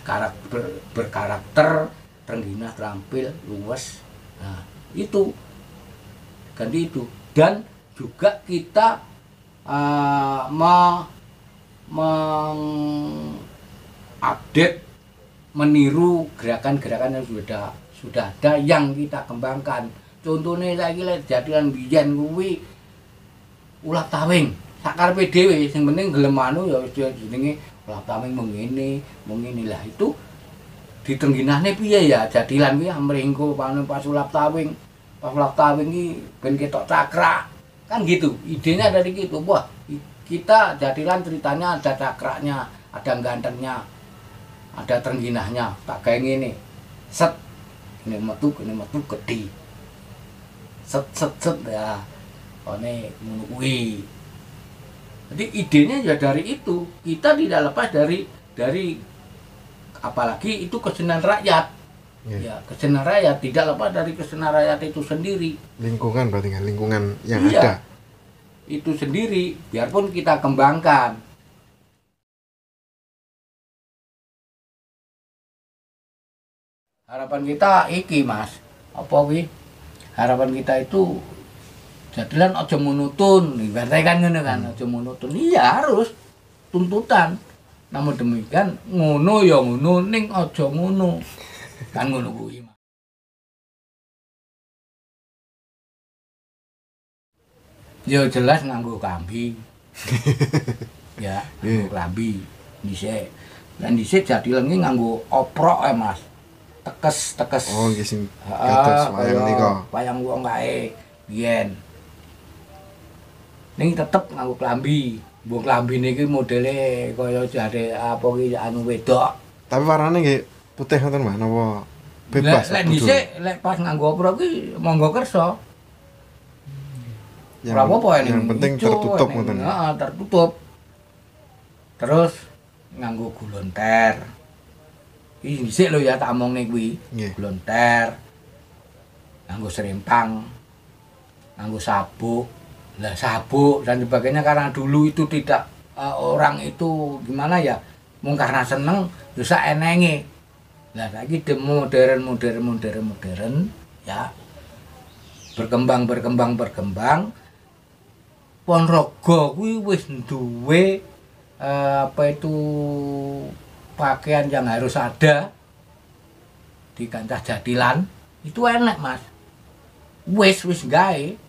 berkarakter, terengginas, terampil, luwes. Nah, itu ganti itu. Dan juga kita mengupdate, meniru gerakan-gerakan yang sudah ada yang kita kembangkan. Contohnya saiki lek jadilan biyen kuwi ulah tawing. Sakarepe dhewe sing penting gelem anu ya wis jenenge ulah tawing mengene lah itu ditengginahne piye ya jadilan kuwi amringko pas ulah tawing. Pas ulah tawing iki ben ketok cakrak. Kan gitu. Idenya dari gitu. Wah, kita jadilan ceritanya ada cakraknya, ada gantengnya, ada tengginahnya. Tak kayak ngene. Set. Ini metu gede. Set ya. One ngono kuwi. Jadi idenya ya dari itu. Kita tidak lepas dari apalagi itu kesenian rakyat. Ya, kesenian rakyat tidak lepas dari kesenian rakyat itu sendiri. Lingkungan berarti kan, lingkungan yang iya, ada. Itu sendiri, biarpun kita kembangkan. Harapan kita iki, Mas. Apa wi? Harapan kita itu jadilan aja monotun, ibaratnya kan ngono kan, aja monotun. Iya harus tuntutan. Namun demikian ngono ya ngono ning aja ngono. Kan ngono kuwi. Ya jelas nganggo klambi. Ya, nganggo klambi dhisik. Lan dhisik jadilan iki nganggo oprok Mas. Tekes. Oh, nggih sing kados wayang nika. Wayang wong kae biyen. Ning tetep nganggo klambi. Mbok klambine iki modele kaya jare apa iki anu wedok. Tapi warnane nggih putih ngoten Mas napa bebas? Lek dhisik lek pas nganggo oprok iki monggo kersa. Yang penting tertutup ngoten. Heeh, tertutup. Terus nganggo gulonter. Iki dhisik lho ya tak omongne kuwi. Gulonter. Nganggo serempang. Nganggo sabuk. Lah sabuk dan sebagainya karena dulu itu tidak orang itu gimana ya? Mung karena seneng yo sak enenge. Lah saiki modern ya. Berkembang. Ponorogo kuwi wis duwe apa itu pakaian yang harus ada di kancah jadilan itu enak Mas. Wis gawe.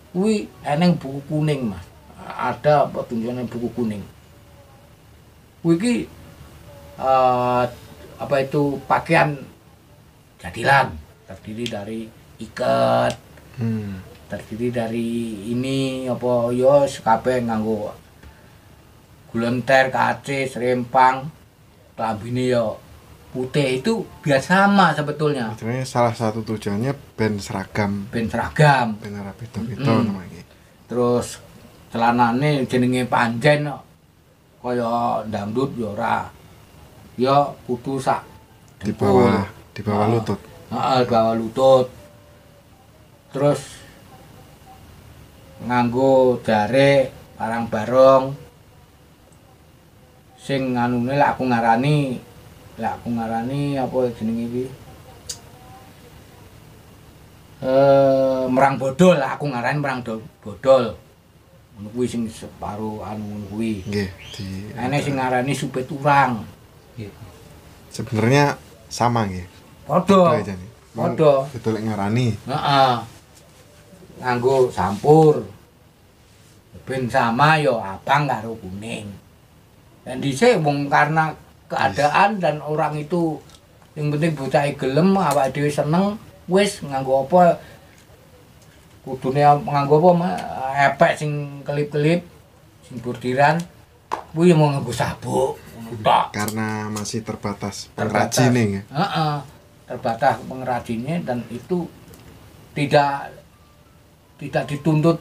Kuwi eneng buku kuning Mas. Ada petunjukane buku kuning. Kuwi iki apa itu pakaian jadilan terdiri dari iket. Terdiri dari ini apa yo kabeh nganggo gulenter, kace, serempang, klambine yo putih itu biar sama sebetulnya. Sebenarnya salah satu tujuannya ben seragam. Ben ora beda-beda namanya. Terus celanane jenenge panjen kaya dangdut yo ora. Yo kudu sak di bawah lutut. Heeh, di bawah lutut. Terus nganggo jare barang-barang sing anune lek aku ngarani apa jenenge iki merang bodol, aku ngarani merang bodol. Ngono kuwi sing separo anu ngono kuwi. Nggih, Ana sing ngarani supe turang. Nggih. Sebenarnya sama nggih. Padha. Betul lek ngarani. Heeh. Nganggo sampur. Ben sama yo abang karo kuning. Dan dhisik wong karena keadaan dan orang itu yang penting bocah gelem awake dhewe seneng wis nganggo apa kudune nganggo apa epek sing kelip-kelip sing bordiran kuwi mau nganggo sabuk ngono tok. Karena masih terbatas pengrajinnya ya. Heeh. Terbatas pengrajinnya dan itu tidak dituntut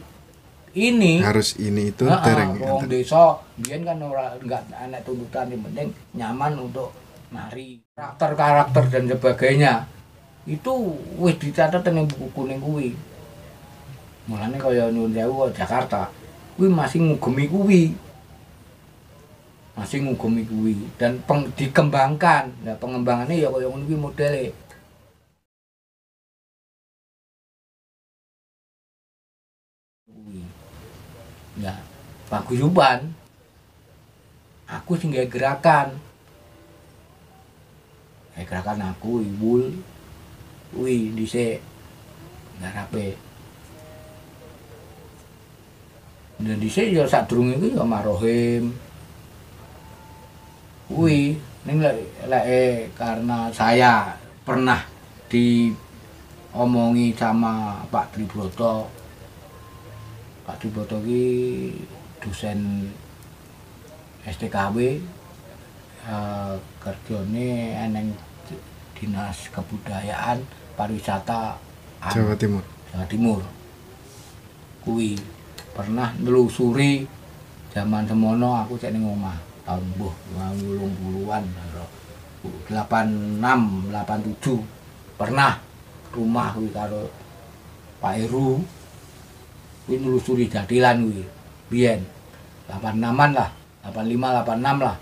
ini harus ini itu dereng. Wong desa biyen kan ora enggak ana tuntutan, yang penting nyaman untuk nari. Karakter dan sebagainya itu wis dicatet ning buku kuning kuwi. Mulane kaya Nyun Sewu Jakarta kuwi masih ngugemi kuwi. Dan dikembangkan. Nah, pengembangannya ya kaya ngono kuwi modele. Ya, paguyuban aku sing gawe gerakan aku Iwul kuwi dhisik ngarape dan dhisik ya sadurunge kuwi ya Marohim kuwi ning lek karena saya pernah diomongi sama Pak Tribroto. Pak Tribroto ki dosen STKW kerjane eneng Dinas Kebudayaan Pariwisata Jawa Timur. Kuwi pernah nelusuri zaman semono aku cek ning omah tahun 80-an 86 87 pernah rumah kuwi karo Pak Heru. Kuwi nelusuri jadilan kuwi. Biyen 86-an lah, 85 86 lah.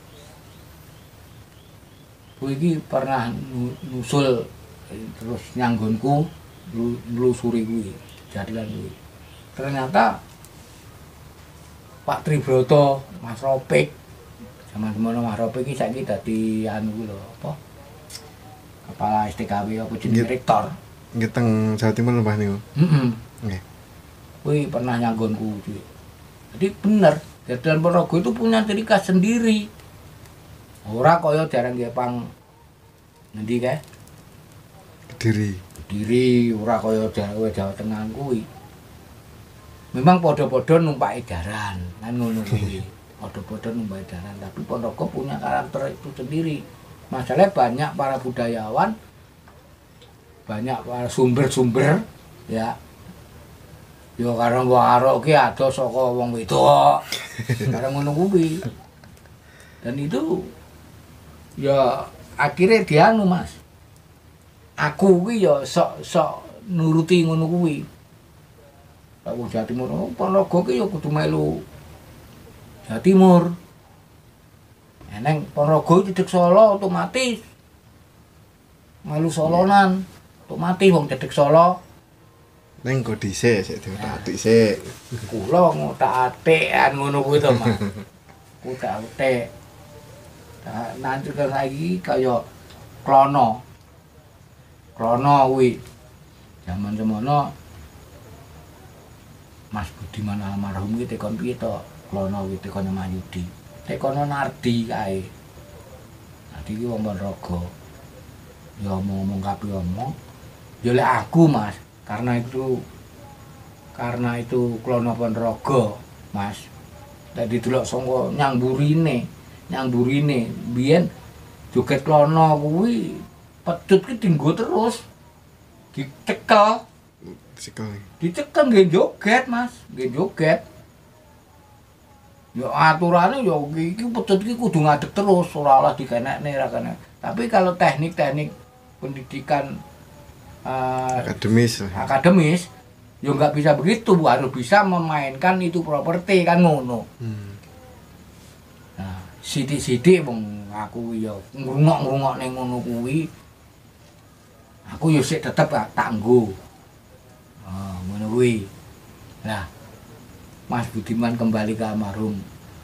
Kuwi iki pernah nusul terus nyanggonku nelusuri kuwi, jadilan kuwi. Ternyata Pak Tribroto, Mas Ropik, zaman semono Mas Ropik iki saiki dadi anu kuwi lho, apa? Kepala STKW apa jenenge rektor. Nggih teng Jawa Timur Mbah niku. Heeh. Nggih. Kuwi pernah nyanggonku. Jadi bener, Jadilan Ponorogo itu punya ciri khas sendiri. Ora kaya jarang Jepang ngendi kae? Kediri, ora kaya Jawa Tengah kuwi. Memang padha-padha numpaki daran, kan ngono kuwi. Padha-padha numpaki daran, tapi Ponorogo punya karakter itu sendiri. Masalahnya banyak para budayawan, banyak para sumber-sumber ya. Yo karo wong ki ado saka wong wedok. Karo ngono kuwi. Dan itu ya akhirnya dianu Mas. Aku kuwi ya sok nuruti ngono kuwi. Lah wong Jawa Timur Ponorogo ki ya kudu melu Jawa Timur. Eneng Ponorogo cedhek Solo otomatis melu Solonan. Otomatis wong cedhek Solo neng kok dhisik sik diotak-atik sik. Kula ngotak-atikan ngono kuwi to, Mas. Ngotak-atik. Nanti kan saiki kaya klono. Klono kuwi. Zaman semono Mas Budiman almarhum iki tekon piye to? Klono kuwi tekon Mayudi. Tekono Nardi kae. Nardi iki wong Ponorogo. Ya ngomong kabeh omong. Ya lek aku, Mas. Karena itu klono Ponorogo, Mas. Dadi delok saka nyangburine biyen joget klono kuwi pecut ki dienggo terus. Dicekel nggih joget, Mas. Nggih joget. Ya aturane ya iki pecut ki kudu ngadeg terus, ora oleh dikenekne ra kene. Tapi kalau teknik-teknik pendidikan akademis Ya nggak bisa begitu, harus bisa memainkan itu properti kan ngono. Nah, sithik-sithik wong aku ya ngrungok-ngrungok ning ngono kuwi. Aku ya sik tetep tak nggo. Ngono kuwi. Nah, Mas Budiman kembali ke almarhum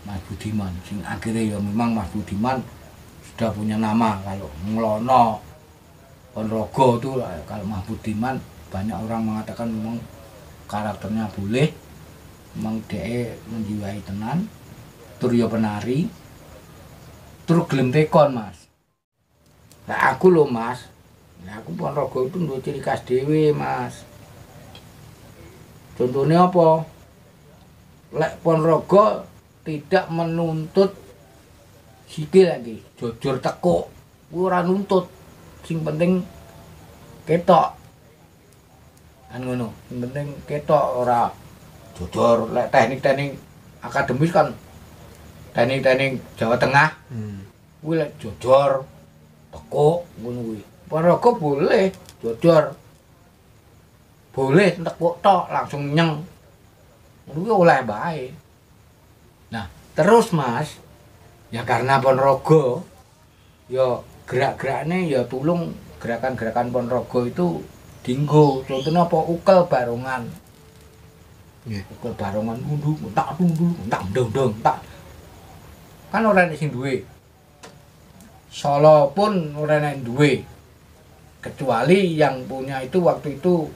Mas Budiman. Sing akhirnya ya memang Mas Budiman sudah punya nama. Kalau Nglono, Ponorogo itu kalau Mas Budiman banyak orang mengatakan memang karakternya boleh, memang dia menjiwai tenan, tur ya penari, tur gelem tekon Mas. Nah aku loh Mas, nah aku Ponorogo itu duwe ciri khas dhewe Mas. Contohnya apa? Lek Ponorogo tidak menuntut sikil lagi, jujur tekuk, ora nuntut, sing penting ketok. Kan ngono, sing penting ketok ora jujur. Lek teknik-teknik akademis kan teknik-teknik Jawa Tengah. Kuwi lek jujur, tekuk ngono kuwi. Ponorogo boleh jujur. Boleh tekuk tok langsung nyeng. Ngono kuwi oleh bae. Nah, terus Mas, ya karena Ponorogo ya gerak-geraknya ya tulung gerakan-gerakan Ponorogo itu dinggo, contohnya apa ukel barongan. Ukel barongan nunduk, tak nunduk, tak ndong-ndong, tak. Kan ora nek sing duwe. Solo pun ora nek duwe. Kecuali yang punya itu waktu itu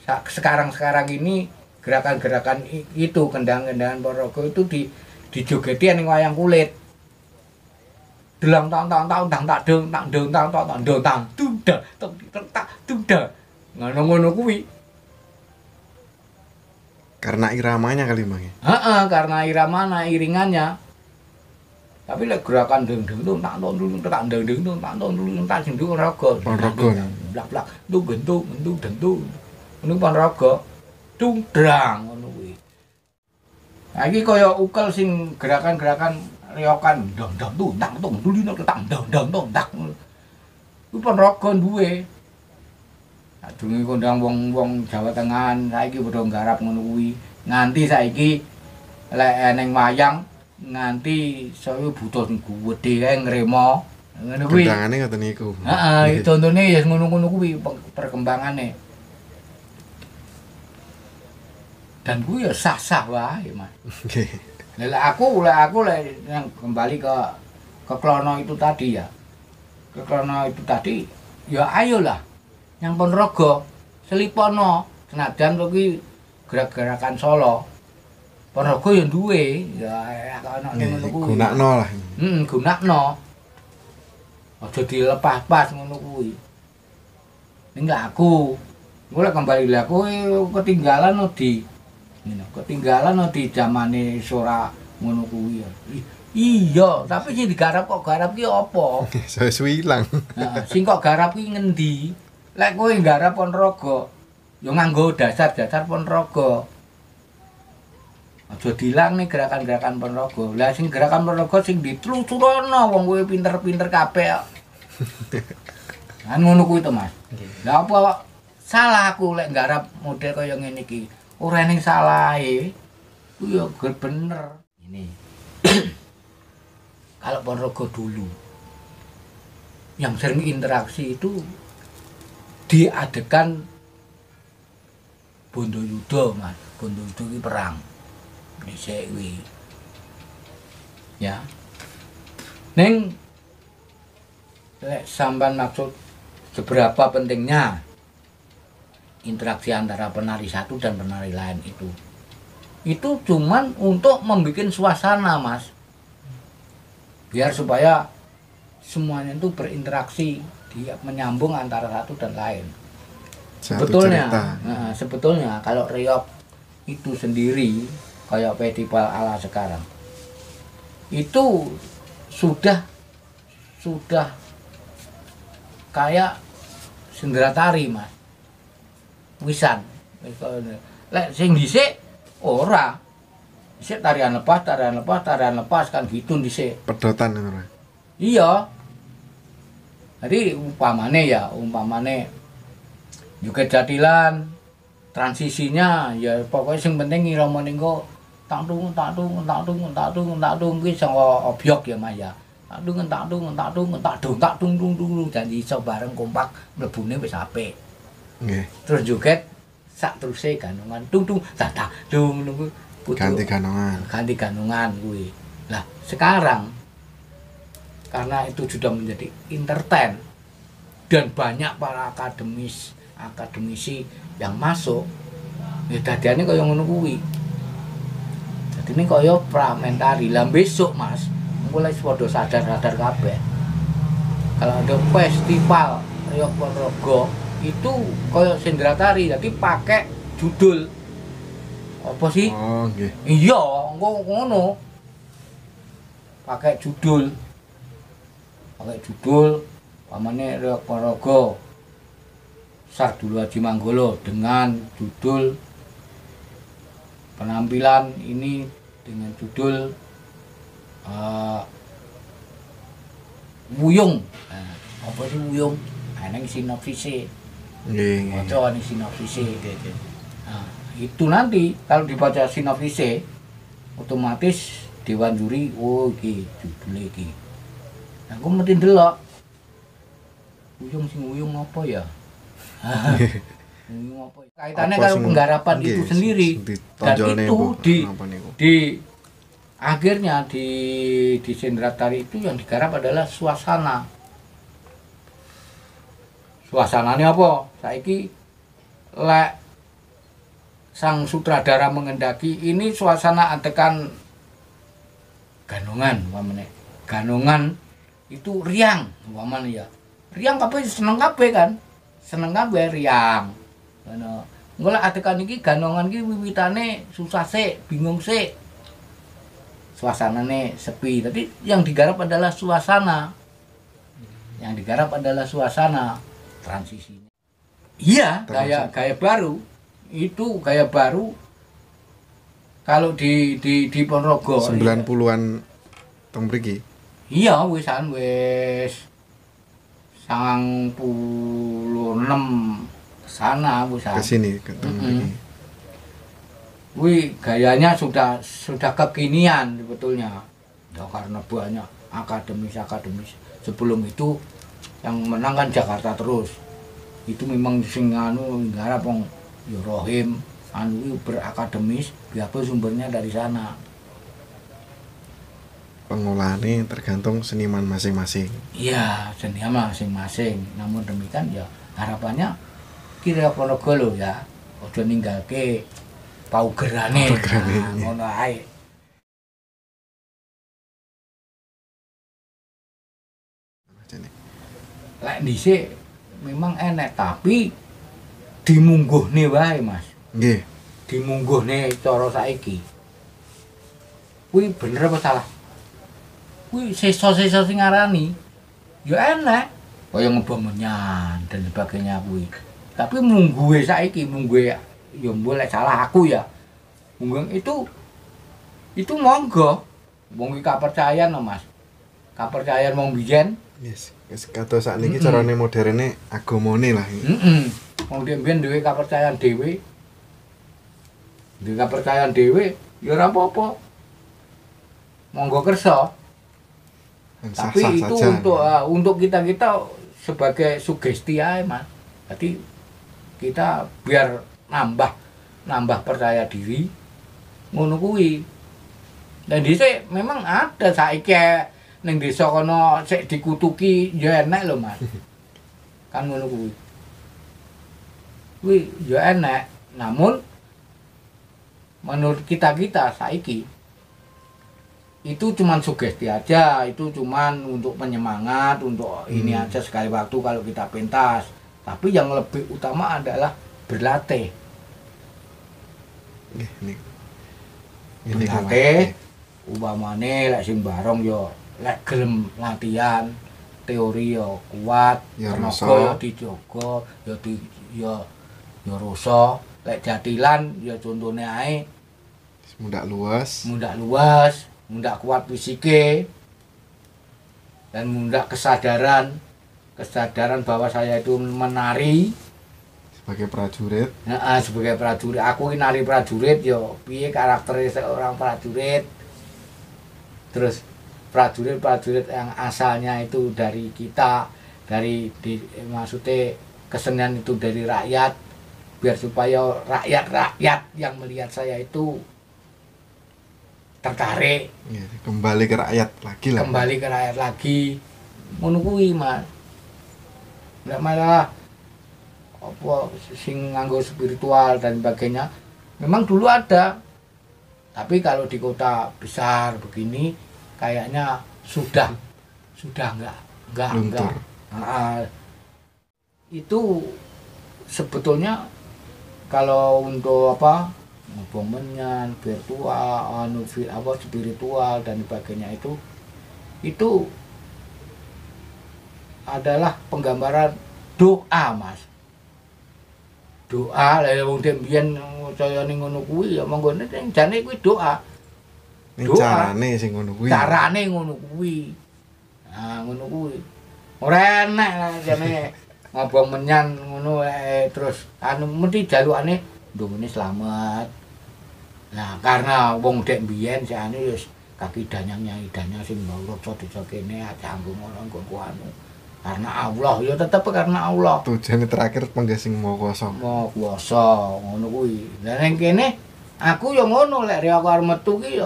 sekarang ini gerakan-gerakan itu kendang-kendangan Ponorogo itu dijogeti ning wayang kulit. Delang tang tak deng tang duda tak duda ngono kuwi karena iramanya kali Bang ya. Karena iramanya iringannya. Tapi lek gerakan deng tak dulu tak deng tak sing Ponorogo blak tu gentu dentu ngono Ponorogo dungdrang ngono kuwi. Nah iki kaya ukel sing gerakan-gerakan reokan dong dulu tak dong tak. Ku Ponorogo duwe. Adunge kondang wong Jawa Tengah saiki padha nggarap ngono kuwi. Nganti saiki lek eneng wayang nganti saya butuh sing gedhe kae ngremo. Ngono kuwi. Gendangane ngoten niku. Heeh, contone ya ngono-ngono kuwi perkembangane. Dan kuwi ya sah-sah wae, Mas. Nggih. Aku yang kembali ke Klono itu tadi ya. Ke Klono itu tadi ya ayolah yang Ponorogo selipono senajan kuwi gerak-gerakan Solo. Ponorogo ya duwe ya ana ning ngono kuwi. Gunakno lah. Gunakno. Aja dilepas-pas ngono kuwi. Ning aku lek kembali lha aku ketinggalan ketinggalan di zamane Sora ngono kuwi ya. Iya, tapi sing digarap kok garap ki apa? Saya suwilang. Heeh, sing kok garap ki ngendi? Lek kowe nggarap Ponorogo, ya nganggo dasar-dasar Ponorogo. Aja dilang nih gerakan-gerakan Ponorogo. Lah sing gerakan Ponorogo sing ditlusurono wong kowe pinter-pinter kabeh. Kan ngono kuwi to, Mas. Lah apa salah aku lek nggarap model kaya ngene iki? Ora ning salahe. Ku ya bener. Ini. Kalau Ponorogo dulu yang sering interaksi itu diadegan Bondayuda, Mas. Bondayuda iki perang. Dhisik kuwi. Ya. Ning lek sampean maksud seberapa pentingnya interaksi antara penari satu dan penari lain itu cuman untuk membuat suasana, Mas, biar supaya semuanya itu berinteraksi, dia menyambung antara satu dan lain. Sebetulnya kalau reog itu sendiri kayak festival ala sekarang itu sudah kayak sendera tari, Mas. Wisan. Lek sing dhisik ora. Dhisik tarian lepas kan gitu dhisik. Pedotan ora. Iya. Jadi umpamane juga jadilan transisinya ya pokoknya sing penting irama niku tak tung kuwi saka obyok ya Mas ya. Tak tung dan iso bareng kompak mlebune wis apik. Nggih. Terus joget sak teruse ganongan tung tak dung niku Ganti ganongan kuwi. Lah sekarang karena itu sudah menjadi entertain dan banyak para akademisi yang masuk ya dadiane kaya ngono kuwi. Dadine kaya pramentari. Lah besok Mas, mulai padha sadar-sadar kabeh. Kalau ada festival Riok Ponorogo itu kaya sendratari, jadi pakai judul apa sih? Oh, nggih. Iya, ngono. Pakai judul pamane Riok Ponorogo Sardulu Haji Manggolo dengan judul penampilan ini dengan judul Wuyung. Nah, apa sih Wuyung? Ana sinopsise. Nggih. Maca ini sinopsise. Nah, itu nanti kalau dibaca sinopsise otomatis dewan juri oh iki judule iki. Nah, aku mesti ndelok. Wuyung apa ya? Kaitannya kalau penggarapan itu sendiri dan itu di akhirnya di Sendratari itu yang digarap adalah suasananya apa saiki lek sang sutradara mengendaki ini suasana adegan ganongan itu riang umpamane ya riang kabeh seneng kabeh riang. Ngono. Ngono adegan iki ganongan iki wiwitane susah sik, bingung sik. Suasanane sepi, tapi yang digarap adalah suasana. Yang digarap adalah suasana transisinya. Iya, gaya baru. Itu gaya baru kalau di Ponorogo 90-an teng mriki. Iya, wis 96 sana ke sini ke ini. Wih gayanya sudah kekinian sebetulnya. Ya karena banyak akademis. Sebelum itu yang menang kan Jakarta terus. Itu memang sing anu nggarap wong ya Rohim anu berakademis, biar sumbernya dari sana. Pengolahannya tergantung seniman masing-masing. Iya, seniman masing-masing. Namun demikian ya harapannya kira Ponorogo lho ya. Aja ninggalke paugerane. Ngono ae. Lek dhisik memang enek tapi dimungguhne wae, Mas. Nggih. Dimungguhne cara saiki. Kuwi bener apa salah? Kuwi sesa-sesa sing ngarani ya enak kaya ngebongan dan sebagainya kuwi. Tapi mungguhe saiki ya boleh salah aku ya. Munggu itu monggo. Wong iki kapercayan no, Mas. Kapercayan wong biyen. Yes, kata sakniki carane moderne agamane lah. Wong biyen duwe kapercayan dhewe. Duwe kapercayan dhewe ya ora apa-apa. Monggo kersa. Tapi itu untuk kita sebagai sugesti aja Mas. Jadi kita biar nambah percaya diri ngono kuwi. Dan dhisik memang ada saiki ning desa kono sik dikutuki ya enek lho Mas. Kan ngono kuwi. Kuwi ya enek. Namun menurut kita saiki itu cuman sugesti aja, itu cuman untuk penyemangat, untuk ini aja sekali waktu kalau kita pentas. Tapi yang lebih utama adalah berlatih. Berlatih, umpamane lek sing bareng yo lek gelem latihan, teori yo kuat, tenaga yo dijogo, yo rasa, lek jatilan yo contone ae mundak luas. Mundak kuat fisike dan mundak kesadaran bahwa saya itu menari sebagai prajurit. Nah, sebagai prajurit, aku kenali prajurit yo piye karakter seorang prajurit. Terus prajurit-prajurit yang asalnya itu dari kita, maksudnya kesenian itu dari rakyat, biar supaya rakyat-rakyat yang melihat saya itu tertarik. Ya, kembali ke rakyat lagi lah. Kembali ke rakyat lagi. Ngono kuwi, Mas. Nggak malah apa sing nganggo spiritual dan sebagainya. Memang dulu ada. Tapi kalau di kota besar begini kayaknya sudah enggak. Itu sebetulnya kalau untuk apa menyan, virtual, spiritual dan sebagainya itu adalah penggambaran doa, Mas. Doa lah wong mbiyen saya ning ngono kuwi ya monggo ning jane kuwi doa. Ning carane sing ngono kuwi. Carane ngono kuwi. Nah, ngono kuwi. Ora enak jane ngobong menyan ngono terus mesti jalukane ndongone slamet. Nah, karena wong dek mbiyen sakane wis kaki danyang sing mbawut desa kene aja anggo ngono anu. Karena Allah, ya tetep karena Allah. Tujuane terakhir panggih sing Maha Kuwasa. Maha Kuwasa, ngono kuwi. Lah ning kene aku ya ngono lek aku arep metu ki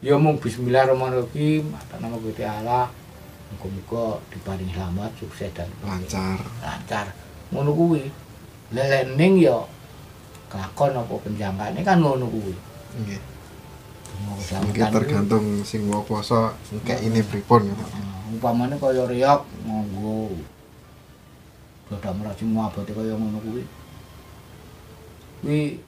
ya mung bismillahirrahmanirrahim, atas nama Gusti Allah. Muga-muga diparingi selamat, sukses dan lancar. Ngono kuwi. Lek ning ya kelakon apa penjangkane kan ngono kuwi. Nggih. Mungkin tergantung sing Maha Kuwasa engkek ini pripun gitu. Umpamane kaya reok monggo. Dodak merasi muabate kaya ngono kuwi. Kuwi